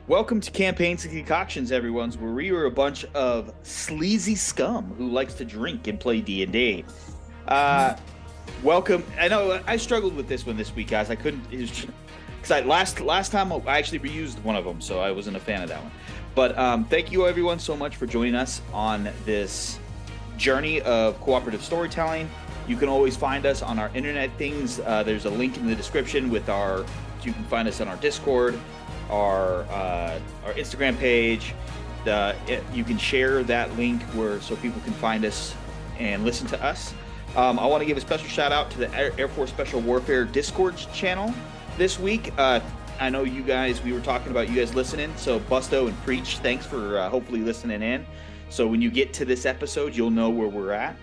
Welcome to Campaigns and Concoctions, everyone, where we are a bunch of sleazy scum who likes to drink and play D&D. Welcome. I know I struggled with this one this week, guys. I couldn't, because last time I actually reused one of them, so I wasn't a fan of that one. But thank you, everyone, so much for joining us on this journey of cooperative storytelling. You can always find us on our internet things. There's a link in the description with you can find us on our Discord, our Instagram page. You can share that link so people can find us and listen to us. I want to give a special shout out to the Air Force Special Warfare Discord channel this week. I know you guys, we were talking about you guys listening, so Busto and Preach, thanks for hopefully listening in. So when you get to this episode, you'll know where we're at.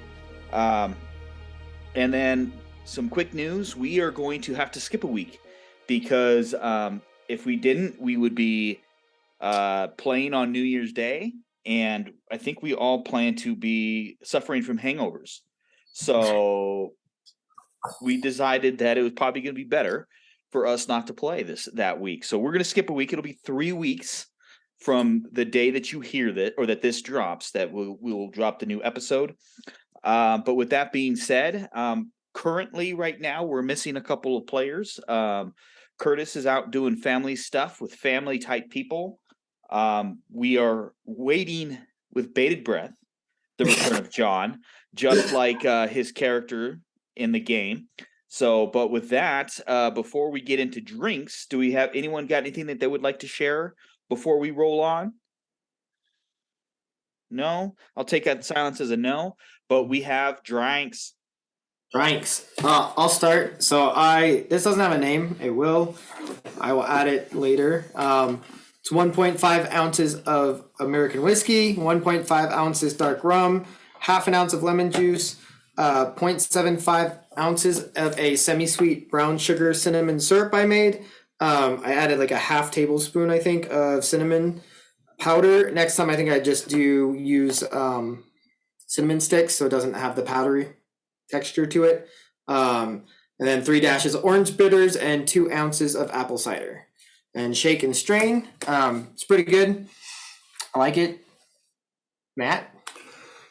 And then some quick news, we are going to have to skip a week because if we didn't, we would be playing on New Year's Day, and I think we all plan to be suffering from hangovers. So we decided that it was probably going to be better for us not to play that week. So we're going to skip a week. It'll be 3 weeks from the day that you hear that, or that this drops, that we'll drop the new episode. But with that being said, currently right now we're missing a couple of players. Curtis is out doing family stuff with family type people. We are waiting with bated breath the return of John, just like his character in the game. So, but with that, before we get into drinks, do we have anyone got anything that they would like to share before we roll on? No? I'll take that silence as a no, but we have drinks. I'll start. So this doesn't have a name. I will add it later. It's 1.5 ounces of American whiskey, 1.5 ounces dark rum, half an ounce of lemon juice, 0.75 ounces of a semi-sweet brown sugar cinnamon syrup I made. I added like a half tablespoon, I think, of cinnamon powder. Next time I think I just use cinnamon sticks so it doesn't have the powdery texture to it. And then 3 dashes of orange bitters and 2 ounces of apple cider. And shake and strain. It's pretty good. I like it. Matt?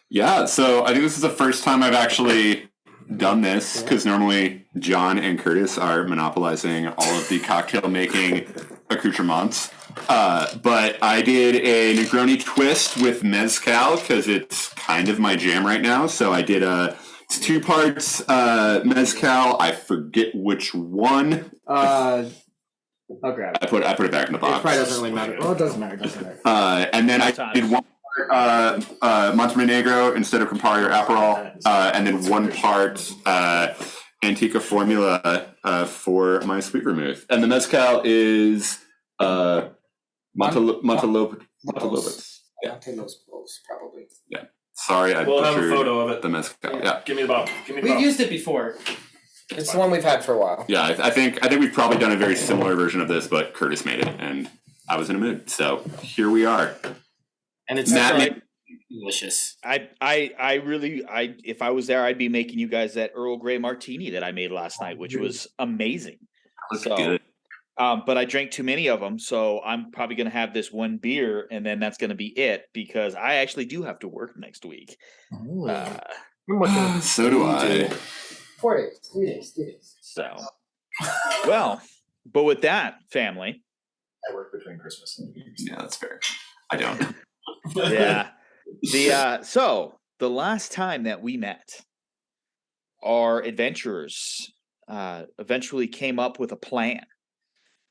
Yeah, so I think this is the first time I've actually done this, because normally John and Curtis are monopolizing all of the cocktail making accoutrements. But I did a Negroni twist with mezcal because it's kind of my jam right now. So I did it's 2 parts mezcal. I forget which one. I'll grab it. I put it back in the box. It probably doesn't really matter. Well, it doesn't matter. And then I did 1 part Montenegro instead of Campari or Aperol, and then 1 part Antica Formula for my sweet vermouth. And the mezcal is Montelobos. Yeah, probably. Yeah. Sorry, I we'll have a butchered photo of it. the mezcal. Yeah. Give me the bottle. We've used it before. It's the one we've had for a while. Yeah, I think we've probably done a very similar version of this, but Curtis made it, and I was in a mood. So here we are. And it's delicious. If I was there, I'd be making you guys that Earl Grey martini that I made last night, which was amazing. Good. But I drank too many of them, so I'm probably going to have this one beer, and then that's going to be it because I actually do have to work next week. Uh, So do I. 4 days, 3 days, 3 days. so, well, but with that, family. I work between Christmas and New Year's. Yeah, that's fair. I don't. Yeah. So the last time that we met, our adventurers eventually came up with a plan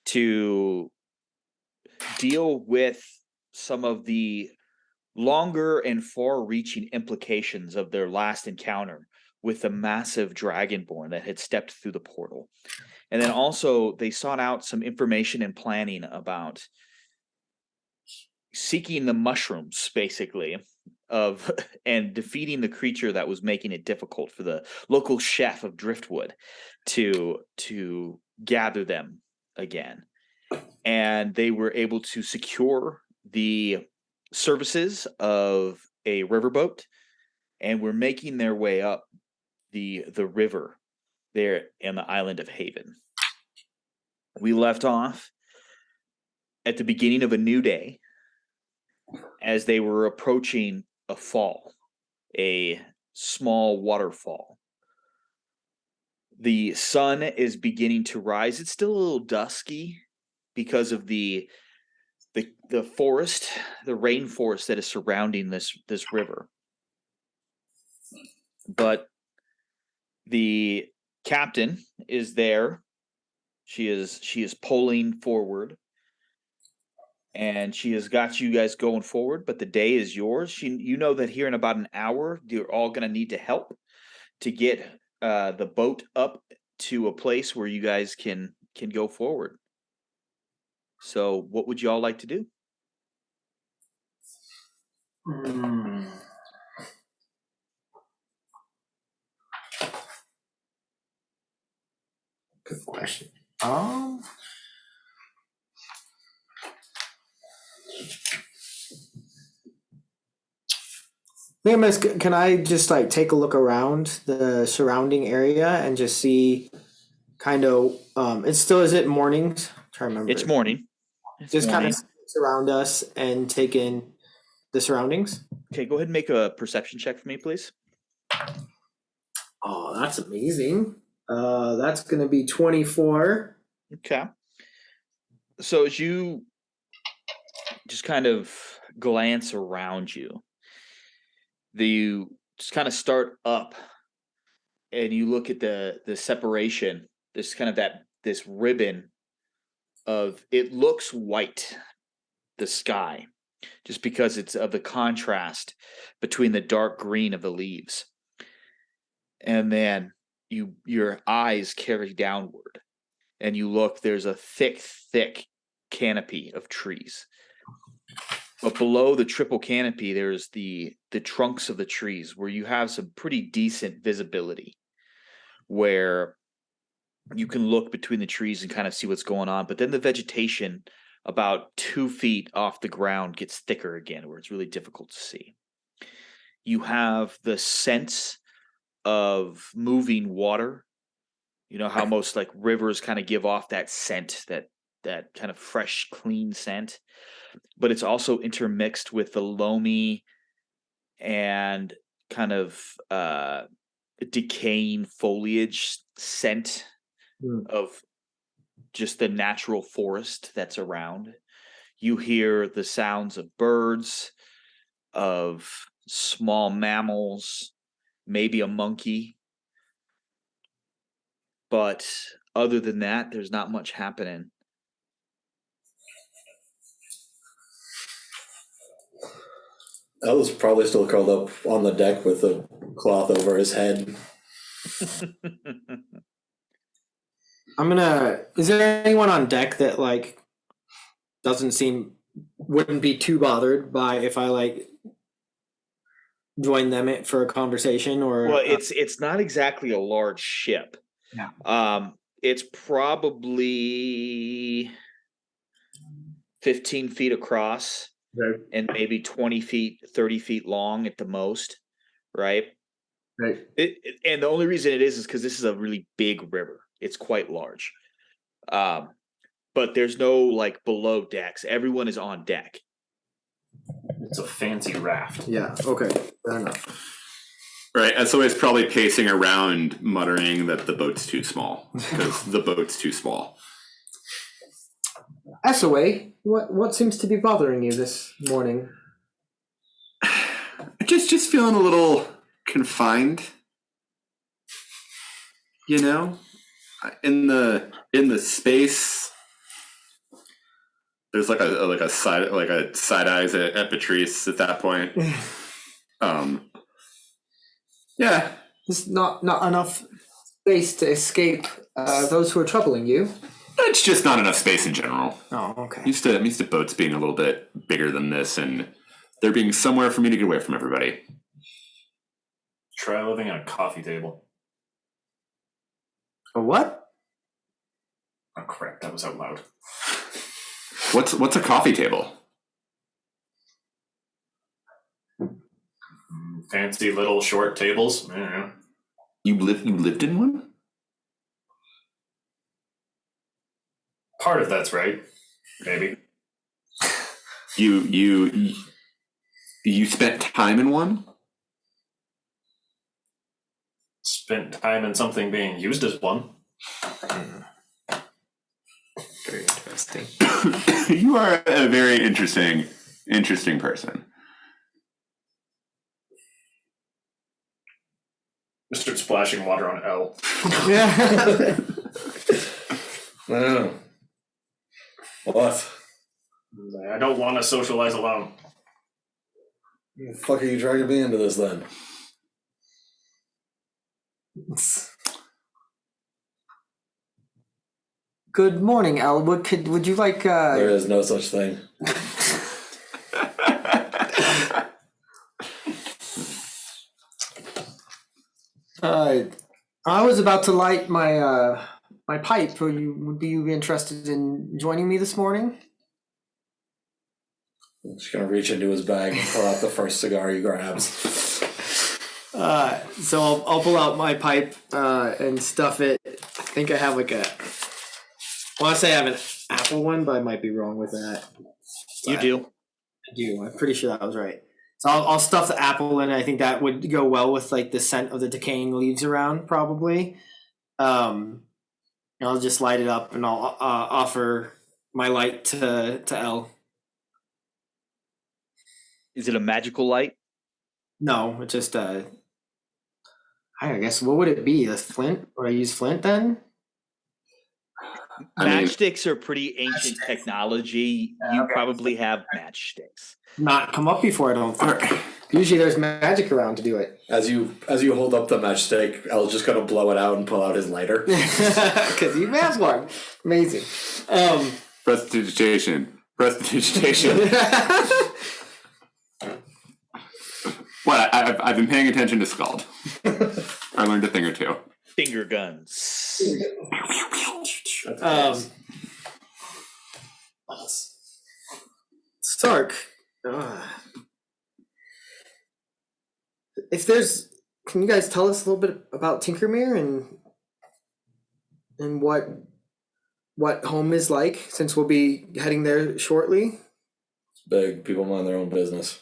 to deal with some of the longer and far-reaching implications of their last encounter with the massive dragonborn that had stepped through the portal. And then also they sought out some information and planning about seeking the mushrooms, basically, of and defeating the creature that was making it difficult for the local chef of Driftwood to gather them again. And they were able to secure the services of a riverboat, and were making their way up the river there in the island of Haven. We left off at the beginning of a new day as they were approaching a fall, a small waterfall. The sun is beginning to rise. It's still a little dusky because of the forest, the rainforest that is surrounding this river. But the captain is there. She is pulling forward, and she has got you guys going forward. But the day is yours. You know that here in about an hour, you're all going to need to help to get the boat up to a place where you guys can go forward. So, what would you all like to do? Good question. Can I just like take a look around the surrounding area and just see kind of is it mornings? I'm trying to remember. It's morning. Just kind of surround us and take in the surroundings. Okay, go ahead and make a perception check for me, please. Oh, that's amazing. That's going to be 24. Okay. So as you just kind of glance around you, you just kind of start up and you look at the separation, this kind of this ribbon of, it looks white, the sky, just because it's of the contrast between the dark green of the leaves. And then your eyes carry downward and you look, there's a thick canopy of trees. But below the triple canopy, there's the trunks of the trees where you have some pretty decent visibility, where you can look between the trees and kind of see what's going on. But then the vegetation about 2 feet off the ground gets thicker again, where it's really difficult to see. You have the sense of moving water. You know how most like rivers kind of give off that scent, that kind of fresh, clean scent, but it's also intermixed with the loamy and kind of decaying foliage scent of just the natural forest that's around. You hear the sounds of birds, of small mammals, maybe a monkey. But other than that, there's not much happening. El's probably still curled up on the deck with a cloth over his head. Is there anyone on deck that like wouldn't be too bothered by if I like join them for a conversation? Or well, it's not exactly a large ship. Yeah. It's probably 15 feet across. Right. And maybe 20 feet, 30 feet long at the most, right? Right. And the only reason it is because this is a really big river. It's quite large. but there's no like below decks. Everyone is on deck. It's a fancy raft. Yeah. Okay. Fair enough. Right, SOA's probably pacing around, muttering that the boat's too small because the boat's too small. SOA, what seems to be bothering you this morning? Just feeling a little confined. You know, in the space. There's like a side eyes at Patrice at that point. Yeah, There's not enough space to escape those who are troubling you. it's just not enough space in general. Oh, okay. I'm used to boats being a little bit bigger than this, and there being somewhere for me to get away from everybody. Try living on a coffee table. A what? Oh crap, that was out loud. What's a coffee table? Fancy little short tables. I don't know. You lived in one? Part of that's right. Maybe. You spent time in one? Spent time in something being used as one. Very interesting. You are a very interesting person. Mr. Splashing water on L. Yeah. Oh. What? I don't want to socialize alone. The fuck are you dragging me into this then? Good morning, Al. Would you like? There is no such thing. I was about to light my my pipe. Would you be interested in joining me this morning? I'm just gonna reach into his bag and pull out the first cigar he grabs. So I'll pull out my pipe and stuff it. I think I have like a. I want to say I have an apple one, but I might be wrong with that. You do. I do. I'm pretty sure that was right. So I'll stuff the apple in. I think that would go well with like the scent of the decaying leaves around, probably. And I'll just light it up, and I'll offer my light to Elle. Is it a magical light? No, it's just I guess what would it be? A flint? Would I use flint then? Matchsticks are pretty ancient technology. You Okay. probably have matchsticks. Not come up before, I don't think. Usually there's magic around to do it. As you hold up the matchstick, El's just gonna blow it out and pull out his lighter. Because he has one. Amazing. Prestidigitation. What? I've been paying attention to Scald. I learned a thing or two. Finger guns. Stark. Can you guys tell us a little bit about Tinkermere and what home is like, since we'll be heading there shortly? It's big. People mind their own business.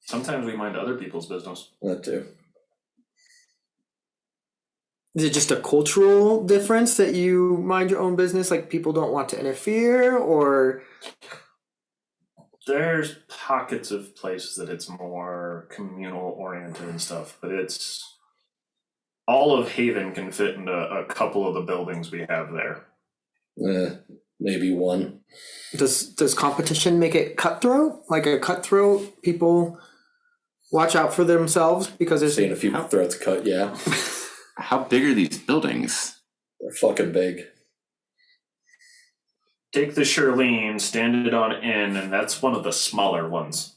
Sometimes we mind other people's business. That too. Is it just a cultural difference that you mind your own business, like people don't want to interfere, or? There's pockets of places that it's more communal oriented and stuff, but it's all of Haven can fit into a couple of the buildings we have there. Maybe one. Does competition make it cutthroat? Like a cutthroat, people watch out for themselves because there's Seen a few throats cut, yeah. How big are these buildings? They're fucking big. Take the Shirlene, stand it on end, and that's one of the smaller ones.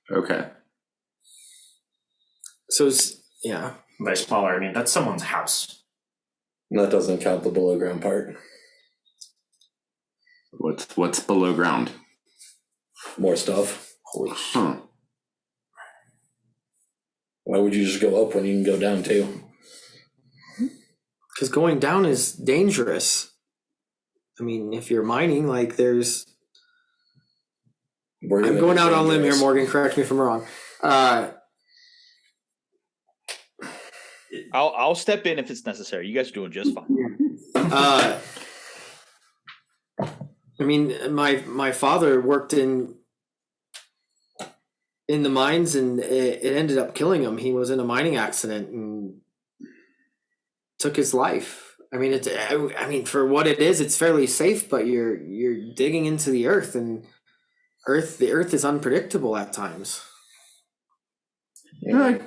Okay. So yeah. By smaller, I mean that's someone's house. And that doesn't count the below ground part. What's below ground? More stuff. Huh. Why would you just go up when you can go down too? Because going down is dangerous. I mean, if you're mining, like there's. I'm going out on a limb here, Morgan. Correct me if I'm wrong. I'll step in if it's necessary. You guys are doing just fine. I mean, my father worked in the mines, and it ended up killing him. He was in a mining accident and took his life. I mean, for what it is, it's fairly safe, but you're digging into the earth, and the earth is unpredictable at times. I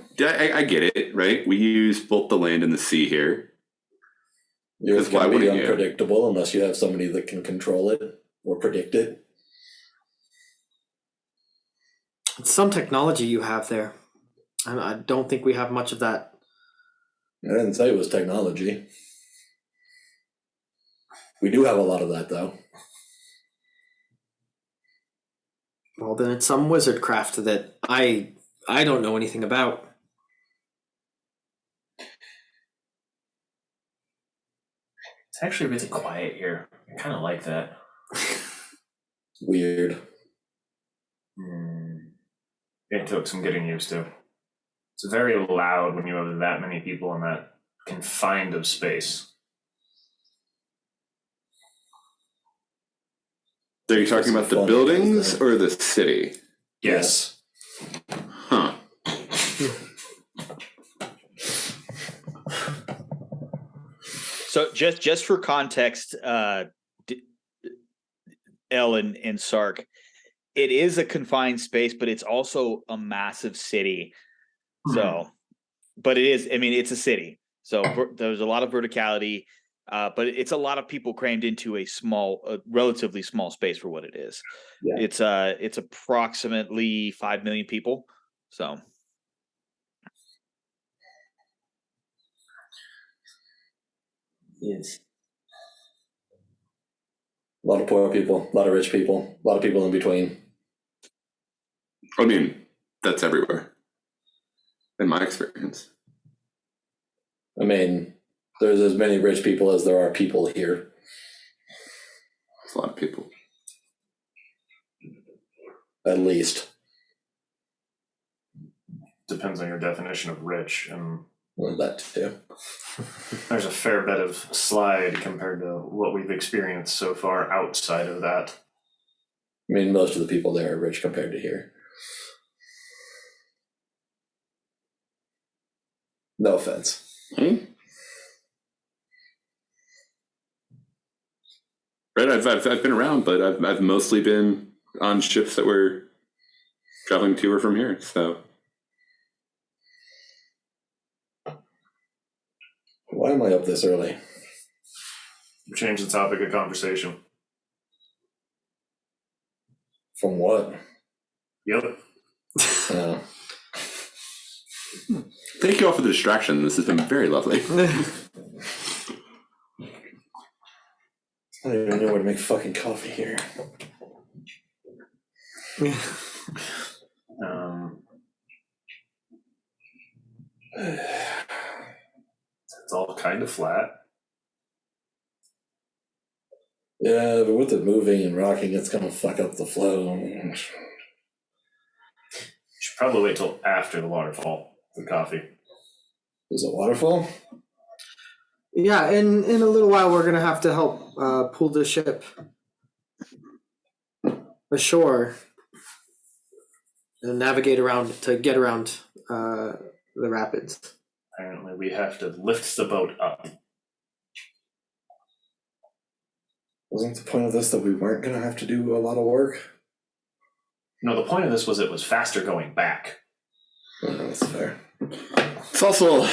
get it, right? We use both the land and the sea here. The earth can be unpredictable unless you have somebody that can control it or predict it. It's some technology you have there. I don't think we have much of that. I didn't say it was technology. We do have a lot of that, though. Well, then it's some wizard craft that I don't know anything about. It's actually really quiet here. I kind of like that. Weird. It took some getting used to. It's very loud when you have that many people in that confined of space. Are you talking about the buildings or the city? Yes. Huh. So just for context, El and Sark, it is a confined space, but it's also a massive city. So, but it is. I mean, it's a city, so there's a lot of verticality, but it's a lot of people crammed into a relatively small space for what it is. Yeah. It's approximately 5 million people. So. Yes. A lot of poor people, a lot of rich people, a lot of people in between. I mean, that's everywhere, in my experience. I mean, there's as many rich people as there are people here. It's a lot of people. At least. Depends on your definition of rich, and well, that too. There's a fair bit of slide compared to what we've experienced so far outside of that. I mean, most of the people there are rich compared to here. No offense. Right, I've been around, but I've mostly been on ships that were traveling to or from here. So why am I up this early? Change the topic of conversation. From what? Yep. Thank you all for the distraction. This has been very lovely. I don't even know where to make fucking coffee here. It's all kind of flat. Yeah, but with it moving and rocking, it's gonna fuck up the flow. You should probably wait till after the waterfall for coffee. Is it waterfall? Yeah, in a little while we're gonna have to help pull the ship ashore and navigate around to get around the rapids. Apparently we have to lift the boat up. Wasn't the point of this that we weren't gonna have to do a lot of work? No, the point of this was it was faster going back. Oh, that's fair. It's also,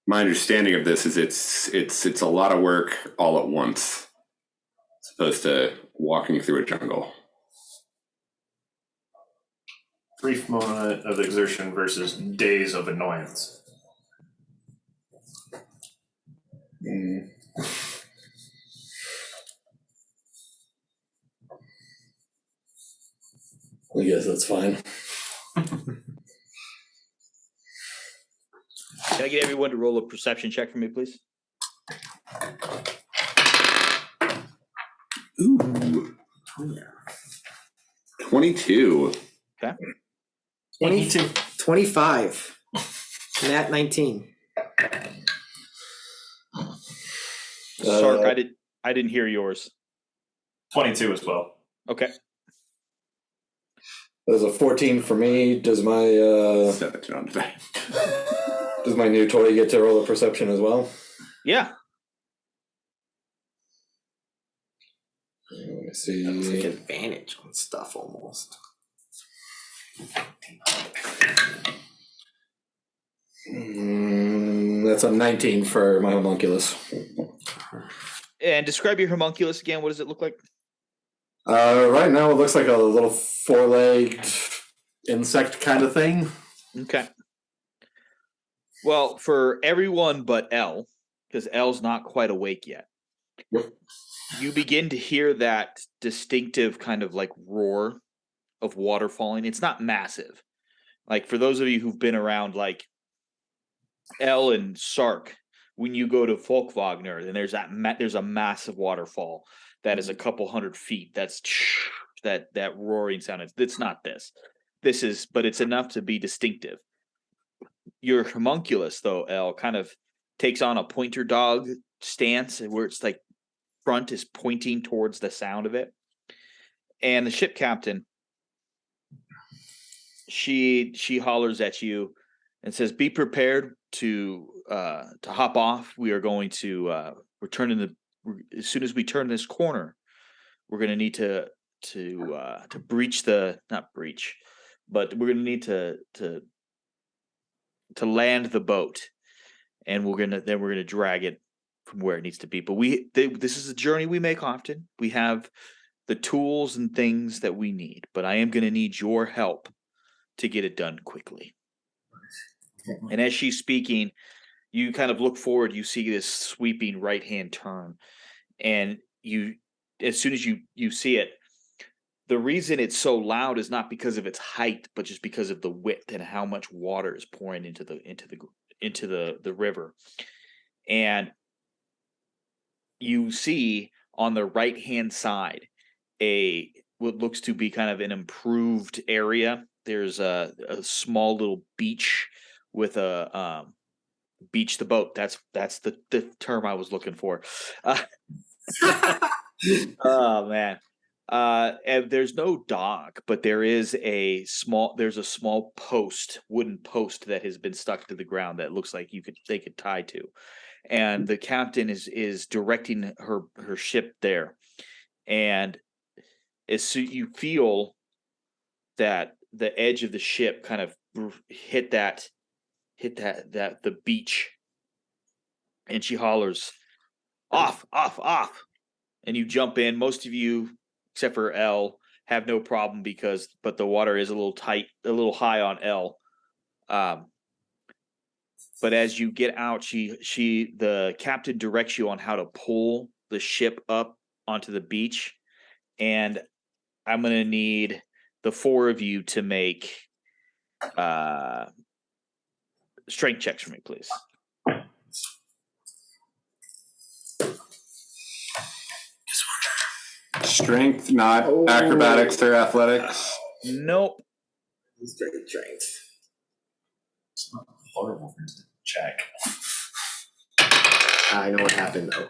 my understanding of this is it's a lot of work all at once, as opposed to walking through a jungle. Brief moment of exertion versus days of annoyance. I guess that's fine. I get everyone to roll a perception check for me, please? Ooh. 22. Okay. 22. 25. Nat 19. Sark, I didn't hear yours. 22 as well. Okay. There's a 14 for me. Does my 17 on today. does my new toy get to roll a perception as well? Yeah. Let me That's like see. advantage on stuff almost. That's a 19 for my homunculus. And describe your homunculus again. What does it look like? Right now, it looks like a little four-legged insect kind of thing. Okay. Well, for everyone but L, because L's not quite awake yet, Yep. you begin to hear that distinctive kind of like roar of water falling. It's not massive. Like for those of you who've been around like L and Sark, when you go to Folkwagner, then there's a massive waterfall that is a couple 100 feet. That's that roaring sound. It's not this. This is, but it's enough to be distinctive. Your homunculus, though, L, kind of takes on a pointer dog stance where it's like front is pointing towards the sound of it. And the ship captain, she hollers at you and says, "Be prepared to hop off. We are going to as soon as we turn this corner, we're going to need to breach the not breach, but we're going to need to land the boat, and we're gonna drag it from where it needs to be. But this is a journey we make often. We have the tools and things that we need, but I am going to need your help to get it done quickly." And as she's speaking, you kind of look forward, you see this sweeping right-hand turn, and as soon as you see it, the reason it's so loud is not because of its height, but just because of the width and how much water is pouring into the river. And you see on the right-hand side what looks to be kind of an improved area. There's a small little beach with a beach the boat. That's the term I was looking for. Oh man. And there's no dock, but there's a small wooden post that has been stuck to the ground that looks like they could tie to. And the captain is directing her ship there. And you feel that the edge of the ship kind of hit the beach, and she hollers, "Off, off, off." And you jump in. Most of you, except for L, have no problem but the water is a little tight, a little high on L. But as you get out, the captain directs you on how to pull the ship up onto the beach. And I'm going to need the four of you to make strength checks for me, please. Strength, not acrobatics or athletics. Nope. Strength. It's not horrible thing to check. I know what happened though.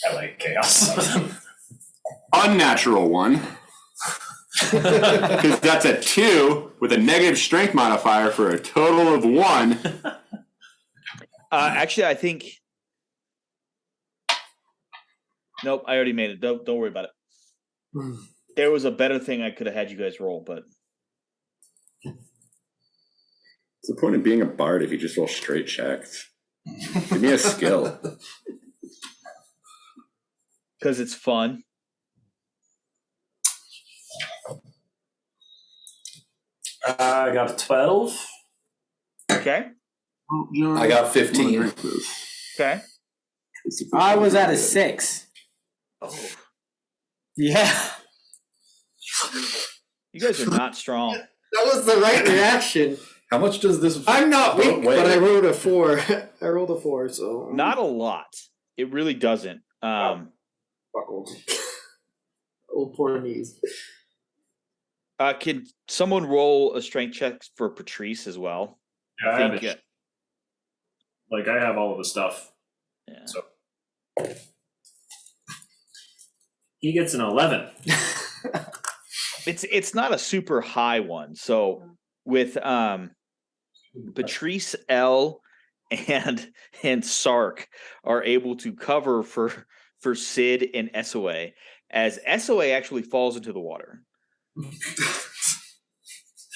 I like chaos. Unnatural one. Because that's a 2 with a negative strength modifier for a total of 1. Actually, I think. Nope, I already made it. Don't worry about it. There was a better thing I could have had you guys roll, but What's the point of being a bard if you just roll straight checks? Give me a skill. because it's fun. I got a 12. Okay. I got 15. Okay. I was at a 6. Oh, Yeah. you guys are not strong. That was the right reaction. How much does this? I'm not weak, weigh? but I rolled a 4. I rolled a 4, so Not a lot. It really doesn't. buckled. Old poor knees. Can someone roll a strength check for Patrice as well? Yeah, I have think, it. Like I have all of the stuff. Yeah. So he gets an 11. It's not a super high one. So with Patrice, L, and Sark are able to cover for Sid and SOA as SOA actually falls into the water.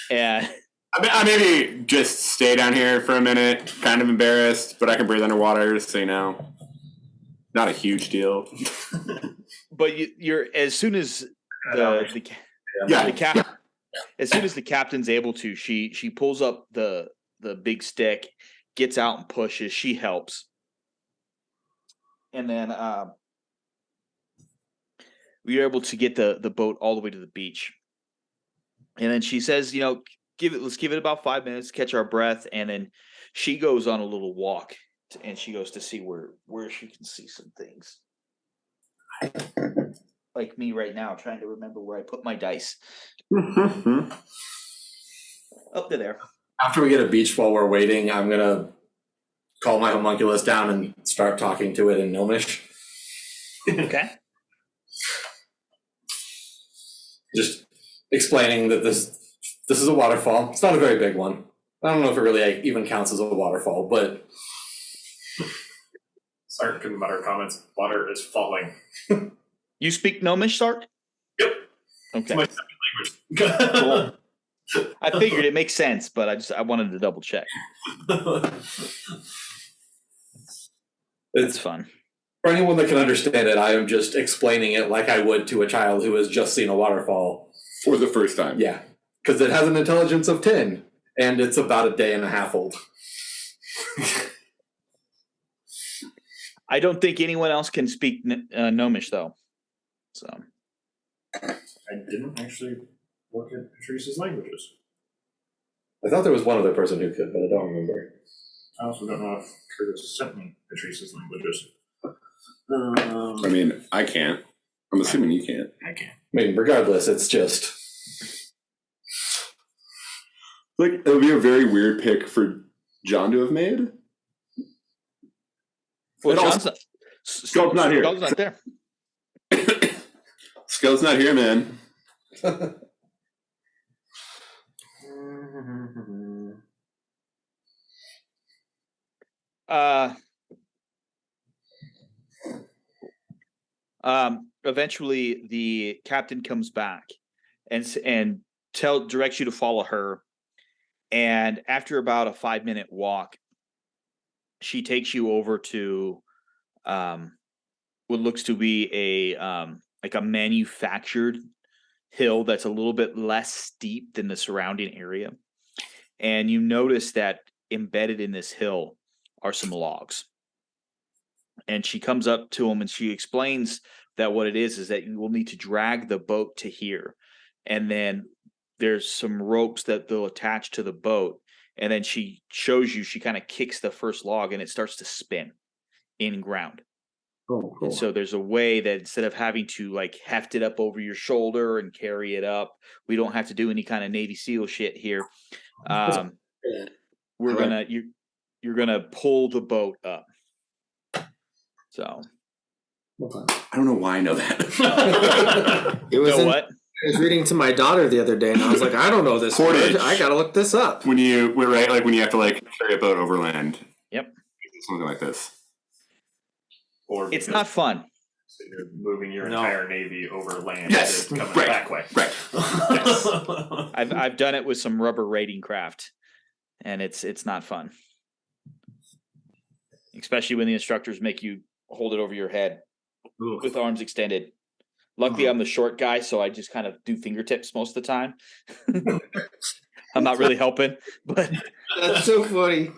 And I maybe just stay down here for a minute, kind of embarrassed, but I can breathe underwater, so not a huge deal. but you're as soon as the as soon as the captain's able to, she pulls up the big stick, gets out and pushes. She helps, and then we are able to get the boat all the way to the beach. And then she says, let's give it about 5 minutes, catch our breath, and then she goes on a little walk, and she goes to see where she can see some things. Like me right now, trying to remember where I put my dice. Up to there. After we get a beach while we're waiting, I'm gonna call my homunculus down and start talking to it in Gnomish. Okay. Just explaining that this is a waterfall. It's not a very big one. I don't know if it really even counts as a waterfall, but Sark couldn't mutter comments. Water is falling. You speak Gnomish, Sark? Yep. Okay. It's my second language. Cool. I figured it makes sense, but I wanted to double check. It's fun. For anyone that can understand it, I am just explaining it like I would to a child who has just seen a waterfall. For the first time. Yeah, because it has an intelligence of 10, and it's about a day and a half old. I don't think anyone else can speak Gnomish, though. So I didn't actually look at Patrice's languages. I thought there was one other person who could, but I don't remember. I also don't know if Curtis sent me Patrice's languages. I mean, I can't. I'm assuming you can't. I can't. I mean, regardless, it's just... Like, it would be a very weird pick for John to have made. well, John's not here. Skull's not there. Skull's not here, man. Eventually, the captain comes back and directs you to follow her. And after about a 5-minute walk, she takes you over to what looks to be a manufactured hill that's a little bit less steep than the surrounding area. And you notice that embedded in this hill are some logs. And she comes up to him and she explains that what it is that you will need to drag the boat to here. And then there's some ropes that they'll attach to the boat. And then she shows you, she kind of kicks the first log and it starts to spin in ground. Oh, cool. And so there's a way that instead of having to like heft it up over your shoulder and carry it up, we don't have to do any kind of Navy SEAL shit here. You're gonna pull the boat up. So I don't know why I know that. It was what? I was reading to my daughter the other day, and I was like, I don't know this Portage. word. I gotta look this up. When you have to like carry a boat overland. Yep. Something like this. Or It's not fun. So you're moving your No. entire navy over land. Yes, Coming right, back way. right. I've done it with some rubber raiding craft, and it's not fun. Especially when the instructors make you hold it over your head with arms extended. Luckily, I'm the short guy, so I just kind of do fingertips most of the time. I'm not really helping, but That's so funny.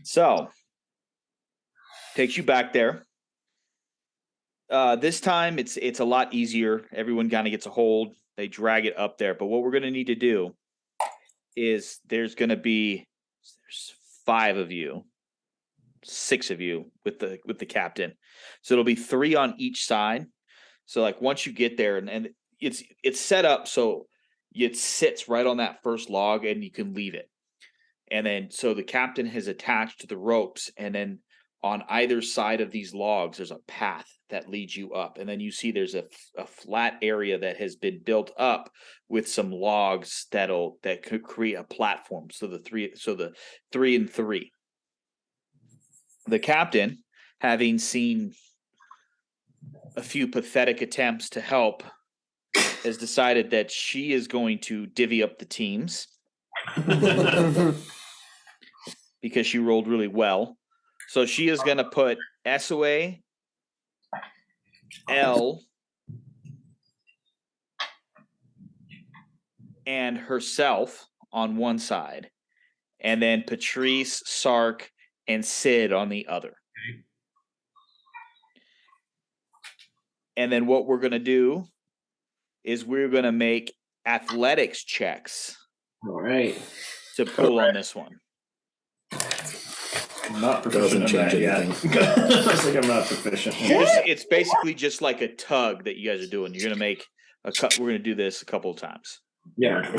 so takes you back there. This time it's a lot easier. Everyone kind of gets a hold. They drag it up there. But what we're going to need to do is there's 5 of you, 6 of you with the captain. So it'll be 3 on each side. So like once you get there and it's set up so it sits right on that first log and you can leave it. And then so the captain has attached the ropes, and then on either side of these logs there's a path that leads you up, and then you see there's a flat area that has been built up with some logs that could create a platform. So the 3 and 3. The captain, having seen a few pathetic attempts to help, has decided that she is going to divvy up the teams because she rolled really well. So she is going to put SOA, L, and herself on one side, and then Patrice, Sark, and Sid on the other. And then what we're going to do is we're going to make athletics checks. All right. To pull on this one. I'm not proficient in that yet. I was like, I'm not proficient. It's basically just like a tug that you guys are doing. You're going to make a cut. We're going to do this a couple of times. Yeah. God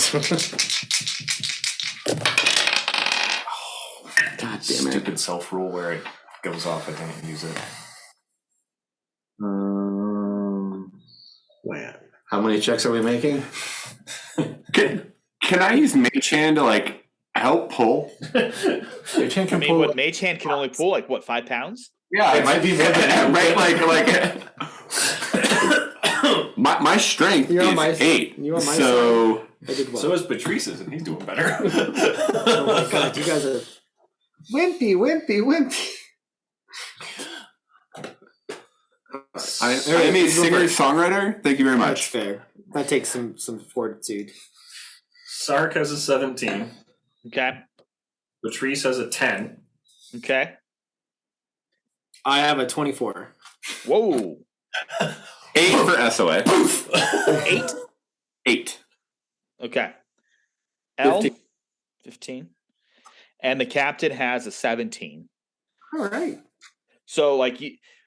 damn it. Stupid self rule where it goes off. I didn't use it. Man. How many checks are we making? Can I use Mage Hand to like help pull? Mage Hand can pull. What Mage Hand can only pull 5 pounds? Yeah, it might be more than that, right. My strength is 8. So so is Patrice's, and he's doing better. Oh my god, you guys are wimpy. I am a singer-songwriter. Thank you very much. That's fair. That takes some fortitude. Sark has a 17. Okay. Patrice has a 10. Okay. I have a 24. Whoa. 8 for SOA. 8? 8. Okay. L? 15. And the captain has a 17. All right. So,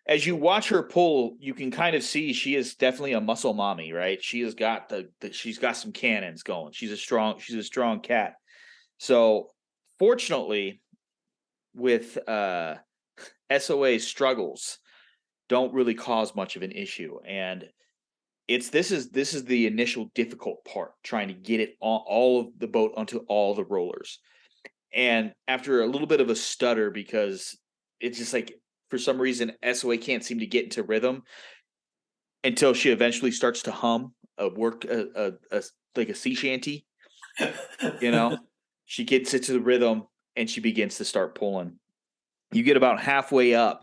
as you watch her pull, you can kind of see she is definitely a muscle mommy, right? She has got she's got some cannons going. She's a strong cat. So, fortunately, with SOA's struggles, don't really cause much of an issue, and this is the initial difficult part, trying to get it on all of the boat onto all the rollers. And after a little bit of a stutter, because it's just like, for some reason, SOA can't seem to get into rhythm until she eventually starts to hum like a sea shanty. She gets into the rhythm and she begins to start pulling. You get about halfway up,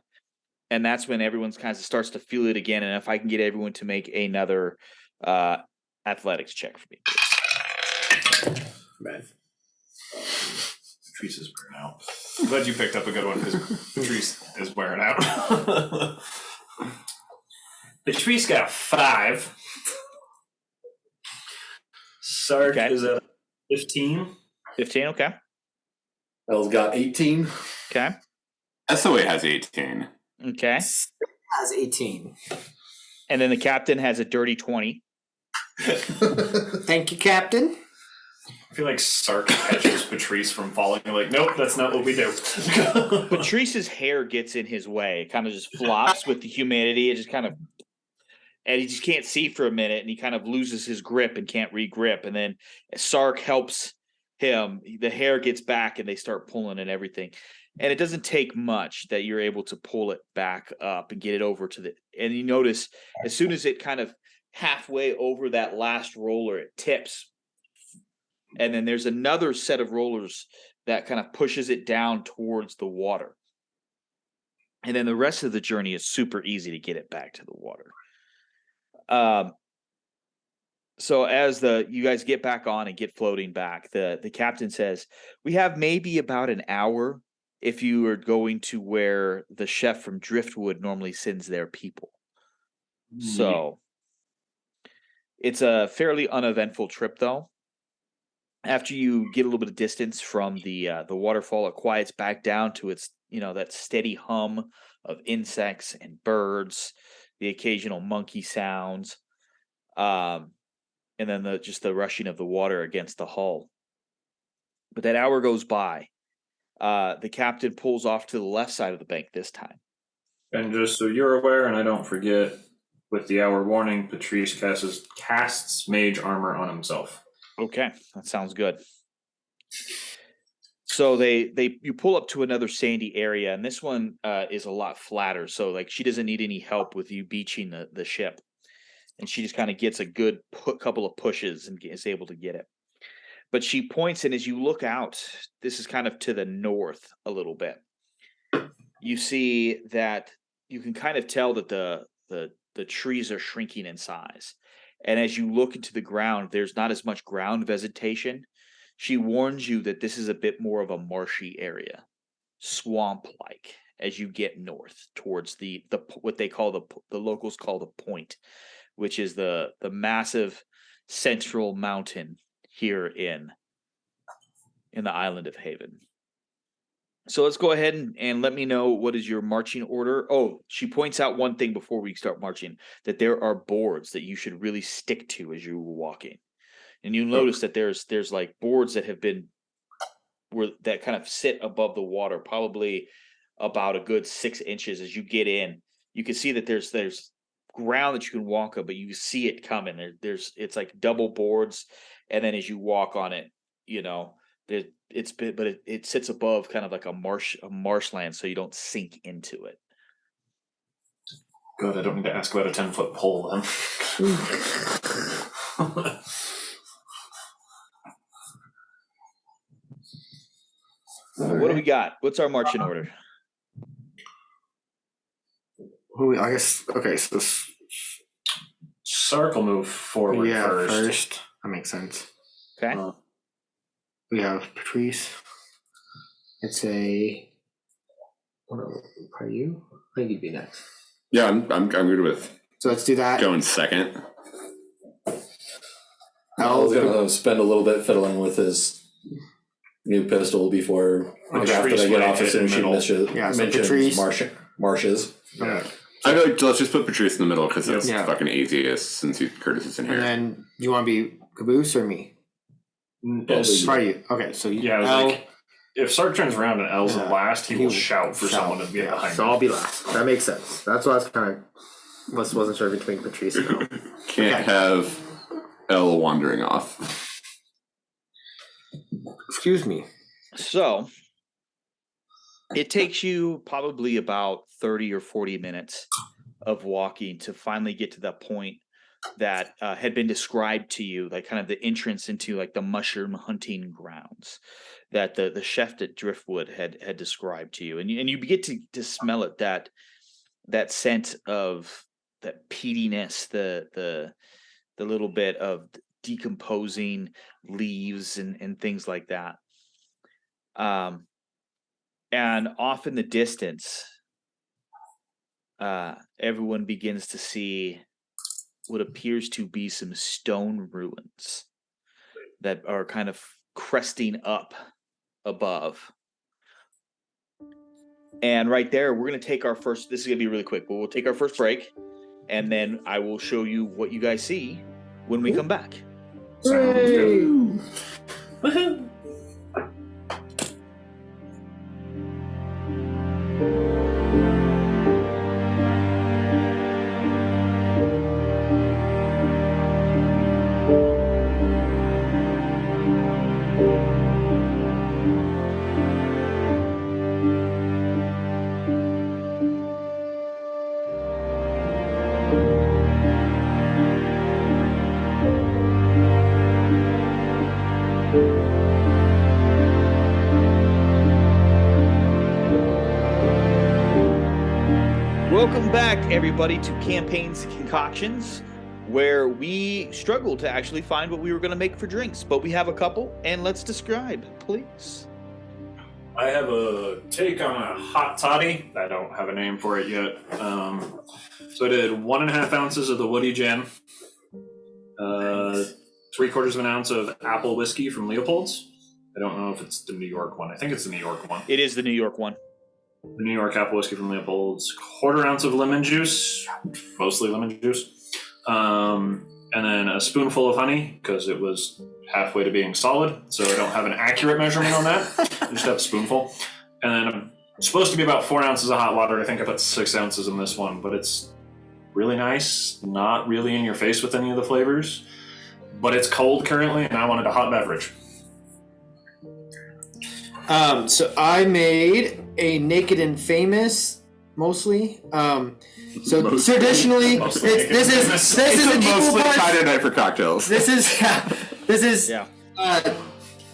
and that's when everyone's kind of starts to feel it again. And if I can get everyone to make another athletics check for me, please. Man. Patrice is wearing out. I'm glad you picked up a good one, because Patrice is wearing out. Patrice got 5. Sark is at 15. 15, okay. L's got 18. Okay. SOA has 18. Okay. Has 18. And then the captain has a dirty 20. Thank you, Captain. I feel like Sark catches Patrice from falling. You're like, nope, that's not what we do. Patrice's hair gets in his way. It kind of just flops with the humidity. It just kind of, and he just can't see for a minute, and he kind of loses his grip and can't re-grip. And then Sark helps him. The hair gets back, and they start pulling and everything. And it doesn't take much that you're able to pull it back up and get it over to and you notice as soon as it kind of halfway over that last roller, it tips. And then there's another set of rollers that kind of pushes it down towards the water. And then the rest of the journey is super easy to get it back to the water. So as you guys get back on and get floating back, the captain says, we have maybe about an hour if you are going to where the chef from Driftwood normally sends their people. So it's a fairly uneventful trip, though. After you get a little bit of distance from the waterfall, it quiets back down to its that steady hum of insects and birds, the occasional monkey sounds, um, and then just the rushing of the water against the hull. But that hour goes by. The captain pulls off to the left side of the bank this time. And just so you're aware, and I don't forget, with the hour warning, Patrice casts mage armor on himself. Okay, that sounds good. So you pull up to another sandy area, and this one is a lot flatter. So like she doesn't need any help with you beaching the ship, and she just kind of gets a good couple of pushes and is able to get it. But she points, and as you look out, this is kind of to the north a little bit. You see that you can kind of tell that the trees are shrinking in size. And as you look into the ground, there's not as much ground vegetation. She warns you that this is a bit more of a marshy area, swamp-like, as you get north towards the what they call the locals call the point, which is the massive central mountain here in the island of Haven. So let's go ahead and let me know what is your marching order. Oh, she points out one thing before we start marching, that there are boards that you should really stick to as you're walking. And you'll notice that there's like boards that have been that kind of sit above the water, probably about a good 6 inches. As you get in, you can see that there's ground that you can walk on, but you see it coming. It's like double boards, and then as you walk on it, it sits above kind of like a marshland, so you don't sink into it. Good, I don't need to ask about a 10-foot pole then. What do we got? What's our marching order? I guess, okay, so Sark will move forward first. That makes sense. Okay. We have Patrice. It's a. Are you? I think you'd be next. Yeah, I'm good with. So let's do that. Going second. Al's gonna spend a little bit fiddling with his new pistol before after I get off as soon as she mentions Patrice. marshes. Yeah. I feel like let's just put Patrice in the middle because it's fucking easiest since Curtis is in here. And then you want to be Caboose or me? Yes. You. Okay, so L, like, if Sark turns around and L's the last, he will shout for someone to be behind so him. I'll be last. That makes sense. That's why I was kind of wasn't sure between Patrice and L. Can't have L wandering off. Excuse me. So it takes you probably about 30 or 40 minutes of walking to finally get to the point that had been described to you, like kind of the entrance into like the mushroom hunting grounds that the chef at Driftwood had described to you, and you get to smell it, that scent of that peatiness, the little bit of decomposing leaves and things like that. And off in the distance, everyone begins to see what appears to be some stone ruins that are kind of cresting up above. And right there, we're going to take our first, this is going to be really quick, but we'll take our first break, and then I will show you what you guys see when we come back. Sounds good. Woohoo! Welcome back, everybody, to Campaigns Concoctions, where we struggled to actually find what we were going to make for drinks, but we have a couple, and let's describe, please. I have a take on a hot toddy. I don't have a name for it yet. So I did 1.5 ounces of the Woody Gin, 3/4 of an ounce of apple whiskey from Leopold's. I don't know if it's the New York one. I think it's the New York one. It is the New York one. The New York apple whiskey from Leopold's. 1/4 ounce of lemon juice, mostly lemon juice. And then a spoonful of honey, because it was halfway to being solid, so I don't have an accurate measurement on that. I just have a spoonful. And then I'm supposed to be about 4 ounces of hot water. I think I put 6 ounces in this one, but it's really nice, not really in your face with any of the flavors. But it's cold currently, and I wanted a hot beverage. So I made a Naked and Famous, mostly. So traditionally, this is an equal mostly parts. Friday night for cocktails. This is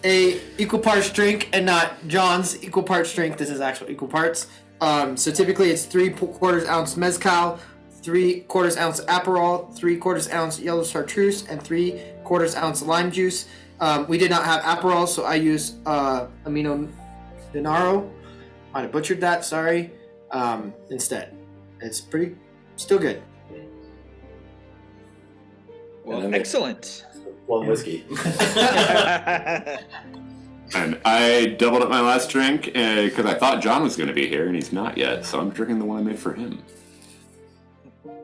a equal parts drink and not John's equal parts drink. This is actual equal parts. So typically it's 3/4 ounce mezcal, 3/4 ounce Aperol, 3/4 ounce yellow chartreuse, and 3/4 ounce lime juice. We did not have Aperol, so I used Amino Denaro. Might have butchered that, sorry. Instead. It's still good. Well, excellent. One whiskey. And I doubled up my last drink because I thought John was going to be here, and he's not yet. So I'm drinking the one I made for him.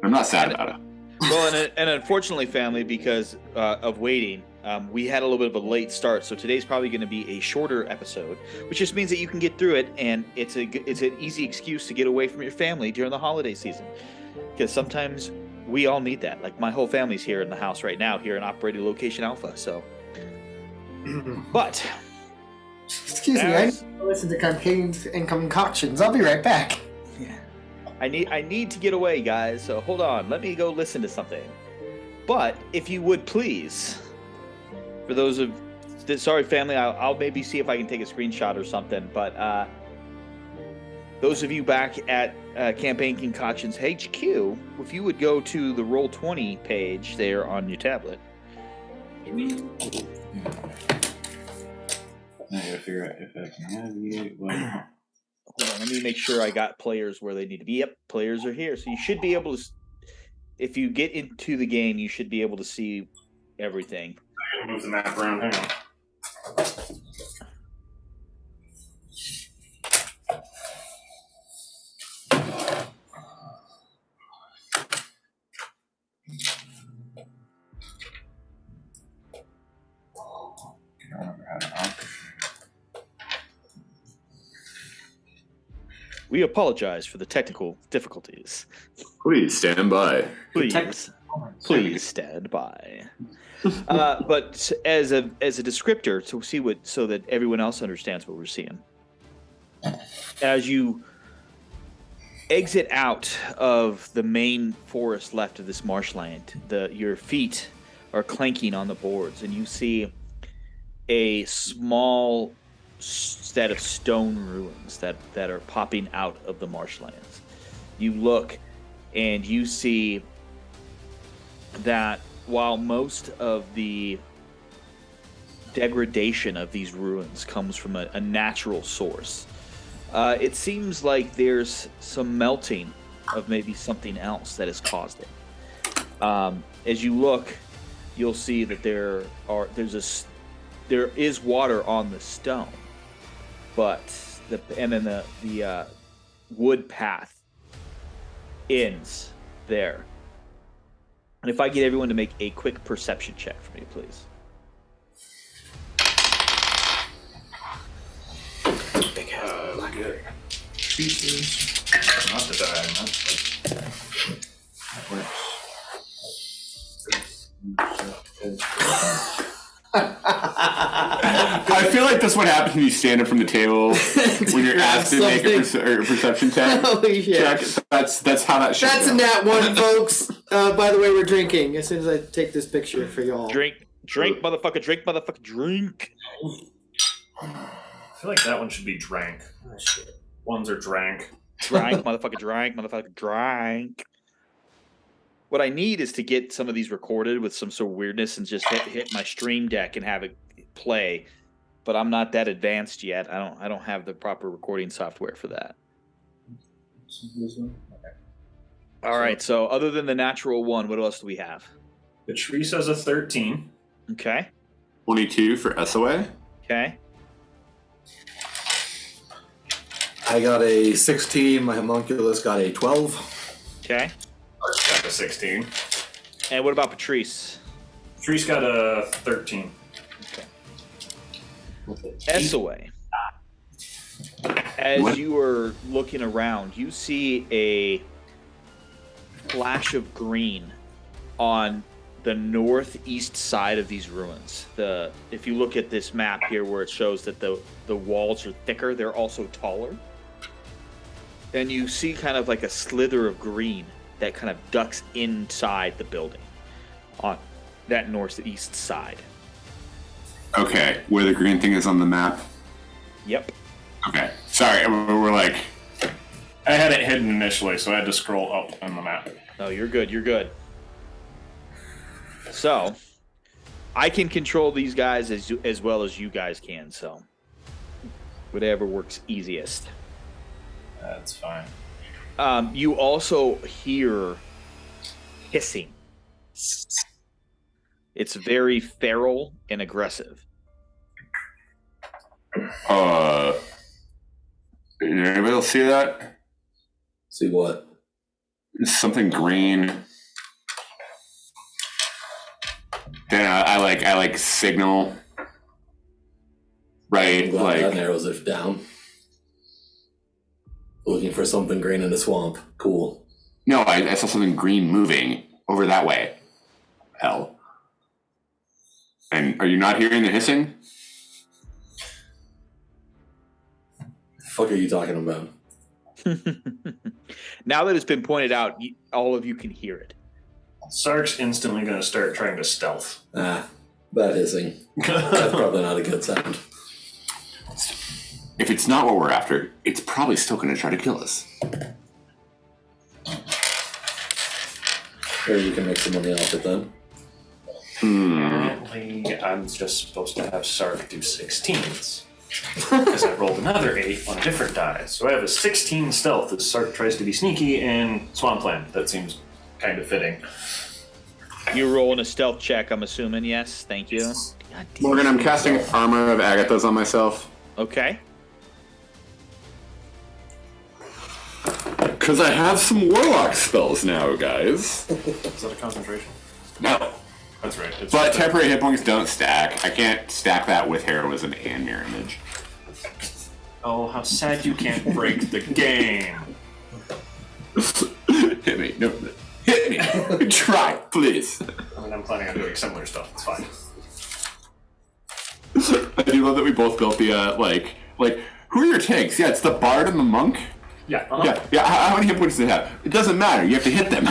I'm not sad about it. Well, and unfortunately, family, because of waiting, we had a little bit of a late start. So today's probably going to be a shorter episode, which just means that you can get through it, and it's an easy excuse to get away from your family during the holiday season. Because sometimes we all need that. Like my whole family's here in the house right now, here in Operating Location Alpha. So, but Excuse me, I need to listen to Cocaines and Concoctions. I'll be right back. yeah, I need to get away, guys. So hold on, let me go listen to something. But if you would please, for those of sorry family, I'll maybe see if I can take a screenshot or something. But those of you back at Campaign Concoctions HQ, if you would go to the Roll20 page there on your tablet. I gotta figure out if I can navigate. Well, Hold on, let me make sure I got players where they need to be. Yep, players are here. So you should be able to, if you get into the game, you should be able to see everything. I gotta move the map around. Hang on. I don't remember how to operate. We apologize for the technical difficulties. Please stand by. Please stand by. But as a descriptor to see what, so that everyone else understands what we're seeing. As you exit out of the main forest left of this marshland, your feet are clanking on the boards, and you see a small set of stone ruins that are popping out of the marshlands. You look and you see that while most of the degradation of these ruins comes from a natural source, it seems like there's some melting of maybe something else that has caused it. As you look, you'll see that there is water on the stone, but the wood path ends there. And if I get everyone to make a quick perception check for me, please. Big ass good. Pieces. Not to die, not that works. I feel like that's what happens when you stand up from the table when you're asked to make a perception check. Holy shit. That's how that shit That's a goes. nat one, folks. By the way, we're drinking as soon as I take this picture for y'all. Drink, motherfucker, drink. I feel like that one should be drank. Oh, shit. Ones are drank. Drank, motherfucker, drank. What I need is to get some of these recorded with some sort of weirdness and just hit my stream deck and have it play but I'm not that advanced yet. I don't have the proper recording software for that. All right. So other than the natural 1, what else do we have? Patrice has a 13. Okay. 22 for SOA. Okay. I got a 16. My homunculus got a 12. Okay. Arch got a 16. And what about Patrice? Patrice got a 13. SOA. As you are looking around, you see a flash of green on the northeast side of these ruins. If you look at this map here where it shows that the walls are thicker, they're also taller. And you see kind of like a slither of green that kind of ducks inside the building on that northeast side. Okay, where the green thing is on the map. Yep. Okay, sorry, we're like... I had it hidden initially, so I had to scroll up on the map. No, you're good. You're good. So, I can control these guys as well as you guys can, so whatever works easiest. That's fine. You also hear hissing. It's very feral and aggressive. Anybody else see that? See what? Something green. Then I like signal. Right, I'm glad like that narrows it down. Looking for something green in the swamp. Cool. no, I saw something green moving over that way. Hell. And are you not hearing the hissing? The fuck are you talking about? Now that it's been pointed out, all of you can hear it. Sark's instantly going to start trying to stealth. That hissing. That's probably not a good sound. If it's not what we're after, it's probably still going to try to kill us. Or you can make some money off it then. Apparently, I'm just supposed to have Sark do 16s. Because I rolled another 8 on a different die. So I have a 16 stealth as Sark tries to be sneaky in Swampland. That seems kind of fitting. You're rolling a stealth check, I'm assuming, yes? Thank you. Morgan, I'm casting Armor of Agatha's on myself. Okay. Because I have some Warlock spells now, guys. Is that a concentration? No. That's right. It's But temporary hit points don't stack. I can't stack that with Heroism and Mirror Image. Oh, how sad you can't break the game. Hit me. No. Hit me. Try, please. I mean, I'm planning on doing similar stuff. It's fine. I do love that we both built the, like, who are your tanks? Yeah, it's the Bard and the Monk. Yeah. Yeah. How many hit points do they have? It doesn't matter. You have to hit them.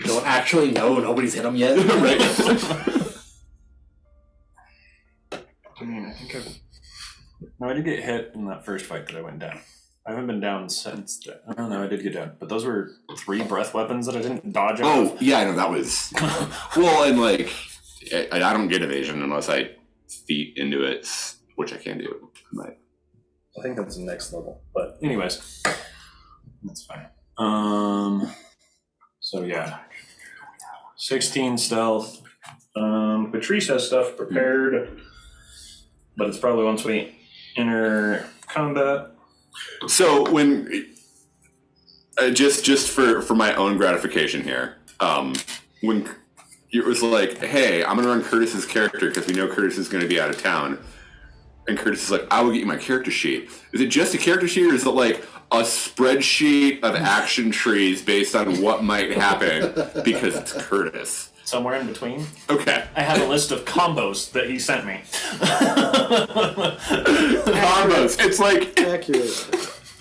You don't actually know. Nobody's hit them yet. Right. I mean, I think I did get hit in that first fight that I went down. I haven't been down since. I don't know. I did get down, but those were 3 breath weapons that I didn't dodge out Oh, of. yeah, I know. That was... Well, and, like, I don't get evasion unless I feet into it, which I can do. I think that's the next level. But anyways, that's fine. So yeah, 16 stealth. Patrice has stuff prepared, but it's probably once we enter combat. So when just for my own gratification here, when it was like, hey, I'm gonna run Curtis's character because we know Curtis is gonna be out of town, and Curtis is like, I will get you my character sheet. Is it just a character sheet, or is it like a spreadsheet of action trees based on what might happen because it's Curtis? Somewhere in between. Okay. I have a list of combos that he sent me. Combos. It's like Accurate.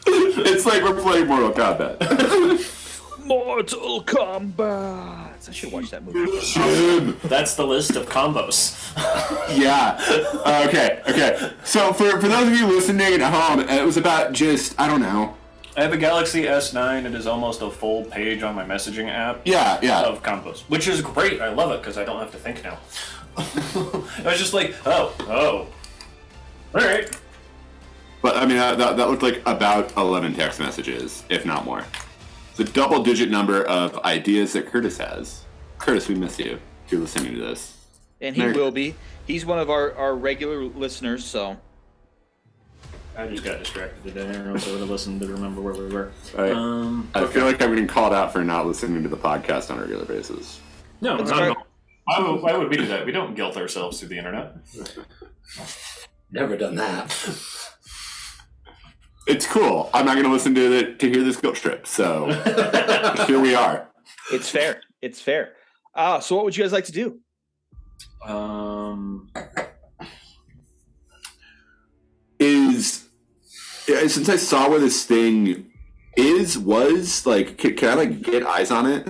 it's like we're playing Mortal Kombat. Mortal Kombat. I should watch that movie. That's the list of combos. Yeah. Okay. So for those of you listening at home, it was about just, I don't know, I have a Galaxy S9. It is almost a full page on my messaging app. Yeah, yeah. Of combos, which is great. I love it because I don't have to think now. I was just like, oh, all right. But I mean, that looked like about 11 text messages, if not more. It's a double-digit number of ideas that Curtis has. Curtis, we miss you if you're listening to this. And he will be. He's one of our regular listeners, so. I just got distracted today, or else I would have listened to remember where we were. I feel like I'm getting called out for not listening to the podcast on a regular basis. No, That's not right. at all. Why would we do that? We don't guilt ourselves through the internet. Never done that. It's cool. I'm not going to listen to hear this guilt trip, so here we are. It's fair. It's fair. So what would you guys like to do? Since I saw where this thing was like, can I like get eyes on it?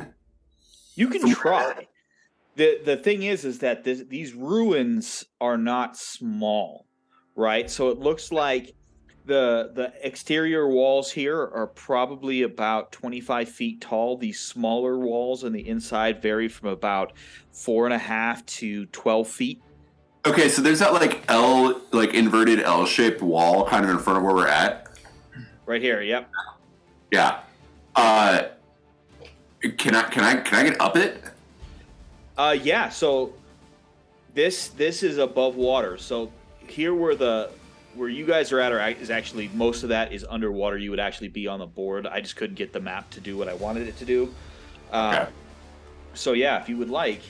You can try. The thing is that these ruins are not small, right? So it looks like the exterior walls here are probably about 25 feet tall. These smaller walls on the inside vary from about 4.5 to 12 feet. Okay, so there's that like inverted L-shaped wall kind of in front of where we're at. Right here, yep. Yeah. Can I get up it? Yeah, so this is above water. So here where you guys are at is actually, most of that is underwater. You would actually be on the board. I just couldn't get the map to do what I wanted it to do. Okay. So yeah, if you would like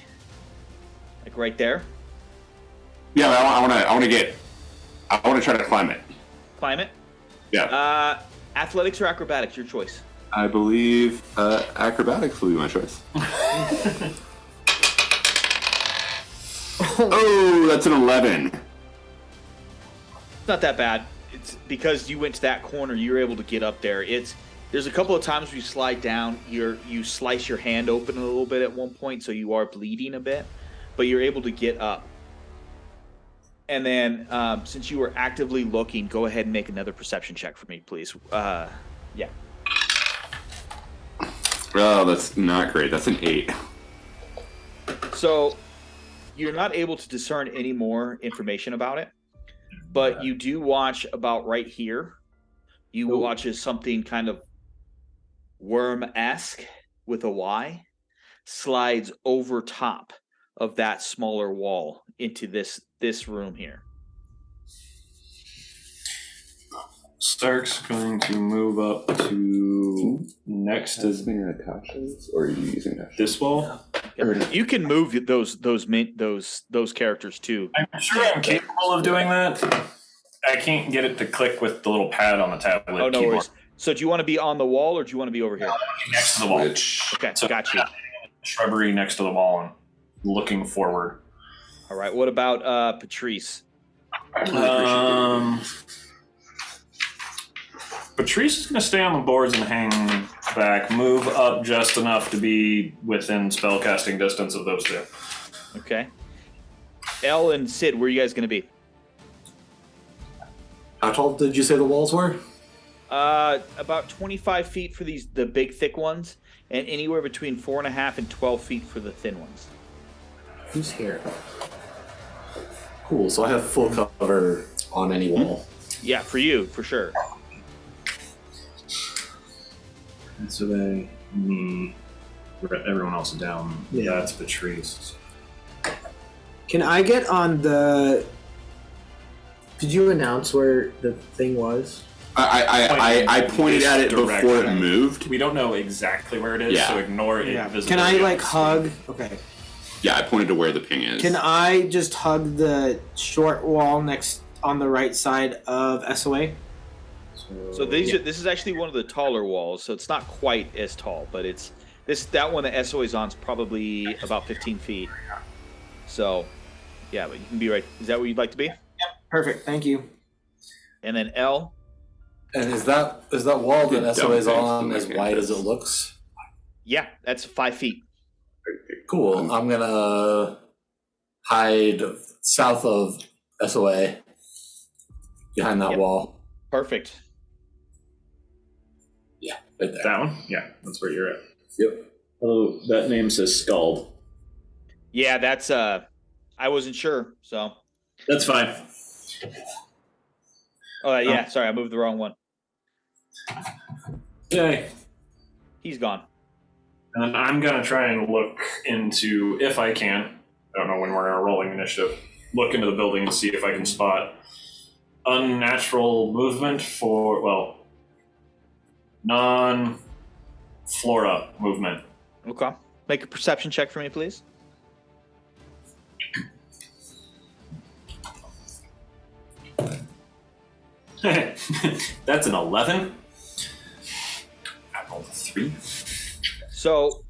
right there. Yeah, I want to try to climb it. Climb it. Yeah. Athletics or acrobatics, your choice. I believe acrobatics will be my choice. Oh, that's an 11. It's not that bad. It's because you went to that corner, you're able to get up there. There's a couple of times where you slide down, you slice your hand open a little bit at one point, so you are bleeding a bit, but you're able to get up. And then, since you were actively looking, go ahead and make another perception check for me, please. Yeah. Oh, that's not great. That's an 8. So, you're not able to discern any more information about it, but you do watch about right here. You watch as something kind of worm-esque with a Y slides over top of that smaller wall into this room here. Stark's going to move up to next to or are you using that? this wall. You can move those characters too. I'm sure I'm capable of doing that. I can't get it to click with the little pad on the tablet. Oh, no keyboard. worries. So do you want to be on the wall or do you want to be over here? Next to the wall. Okay, So got you. Shrubbery next to the wall and looking forward. All right. What about Patrice? Patrice is going to stay on the boards and hang back, move up just enough to be within spellcasting distance of those two. Okay. Elle and Sid, where are you guys going to be? How tall did you say the walls were? About 25 feet for the big thick ones, and anywhere between 4.5 and 12 feet for the thin ones. Who's here? Cool, so I have full cover on any wall. Yeah, for you, for sure. And so they, everyone else is down. Yeah. That's Patrice. Can I get on the? Did you announce where the thing was? I pointed at it before it direction. moved. We don't know exactly where it is, Yeah. so ignore it. Can I like hug? Okay. Yeah, I pointed to where the ping is. Can I just hug the short wall next on the right side of SOA? So this is actually one of the taller walls, so it's not quite as tall, but that one that SOA is on is probably about 15 feet. So, yeah, but you can be right. Is that where you'd like to be? Yep. Perfect. Thank you. And then L. And is that wall that Good SOA is dumb on thing. as wide as it looks? Yeah, that's 5 feet. Cool. I'm gonna hide south of SOA behind that Yep. wall. Perfect. Right there. That one? Yeah, that's where you're at. Yep. Oh, that name says Scald. Yeah, that's I wasn't sure, so. That's fine. Oh yeah, sorry, I moved the wrong one. Yay. He's gone. And then I'm going to try and look into, if I can, I don't know when we're rolling initiative, look into the building and see if I can spot unnatural movement for, well, non-flora movement. Okay. Make a perception check for me, please. That's an 11. I rolled a 3. So,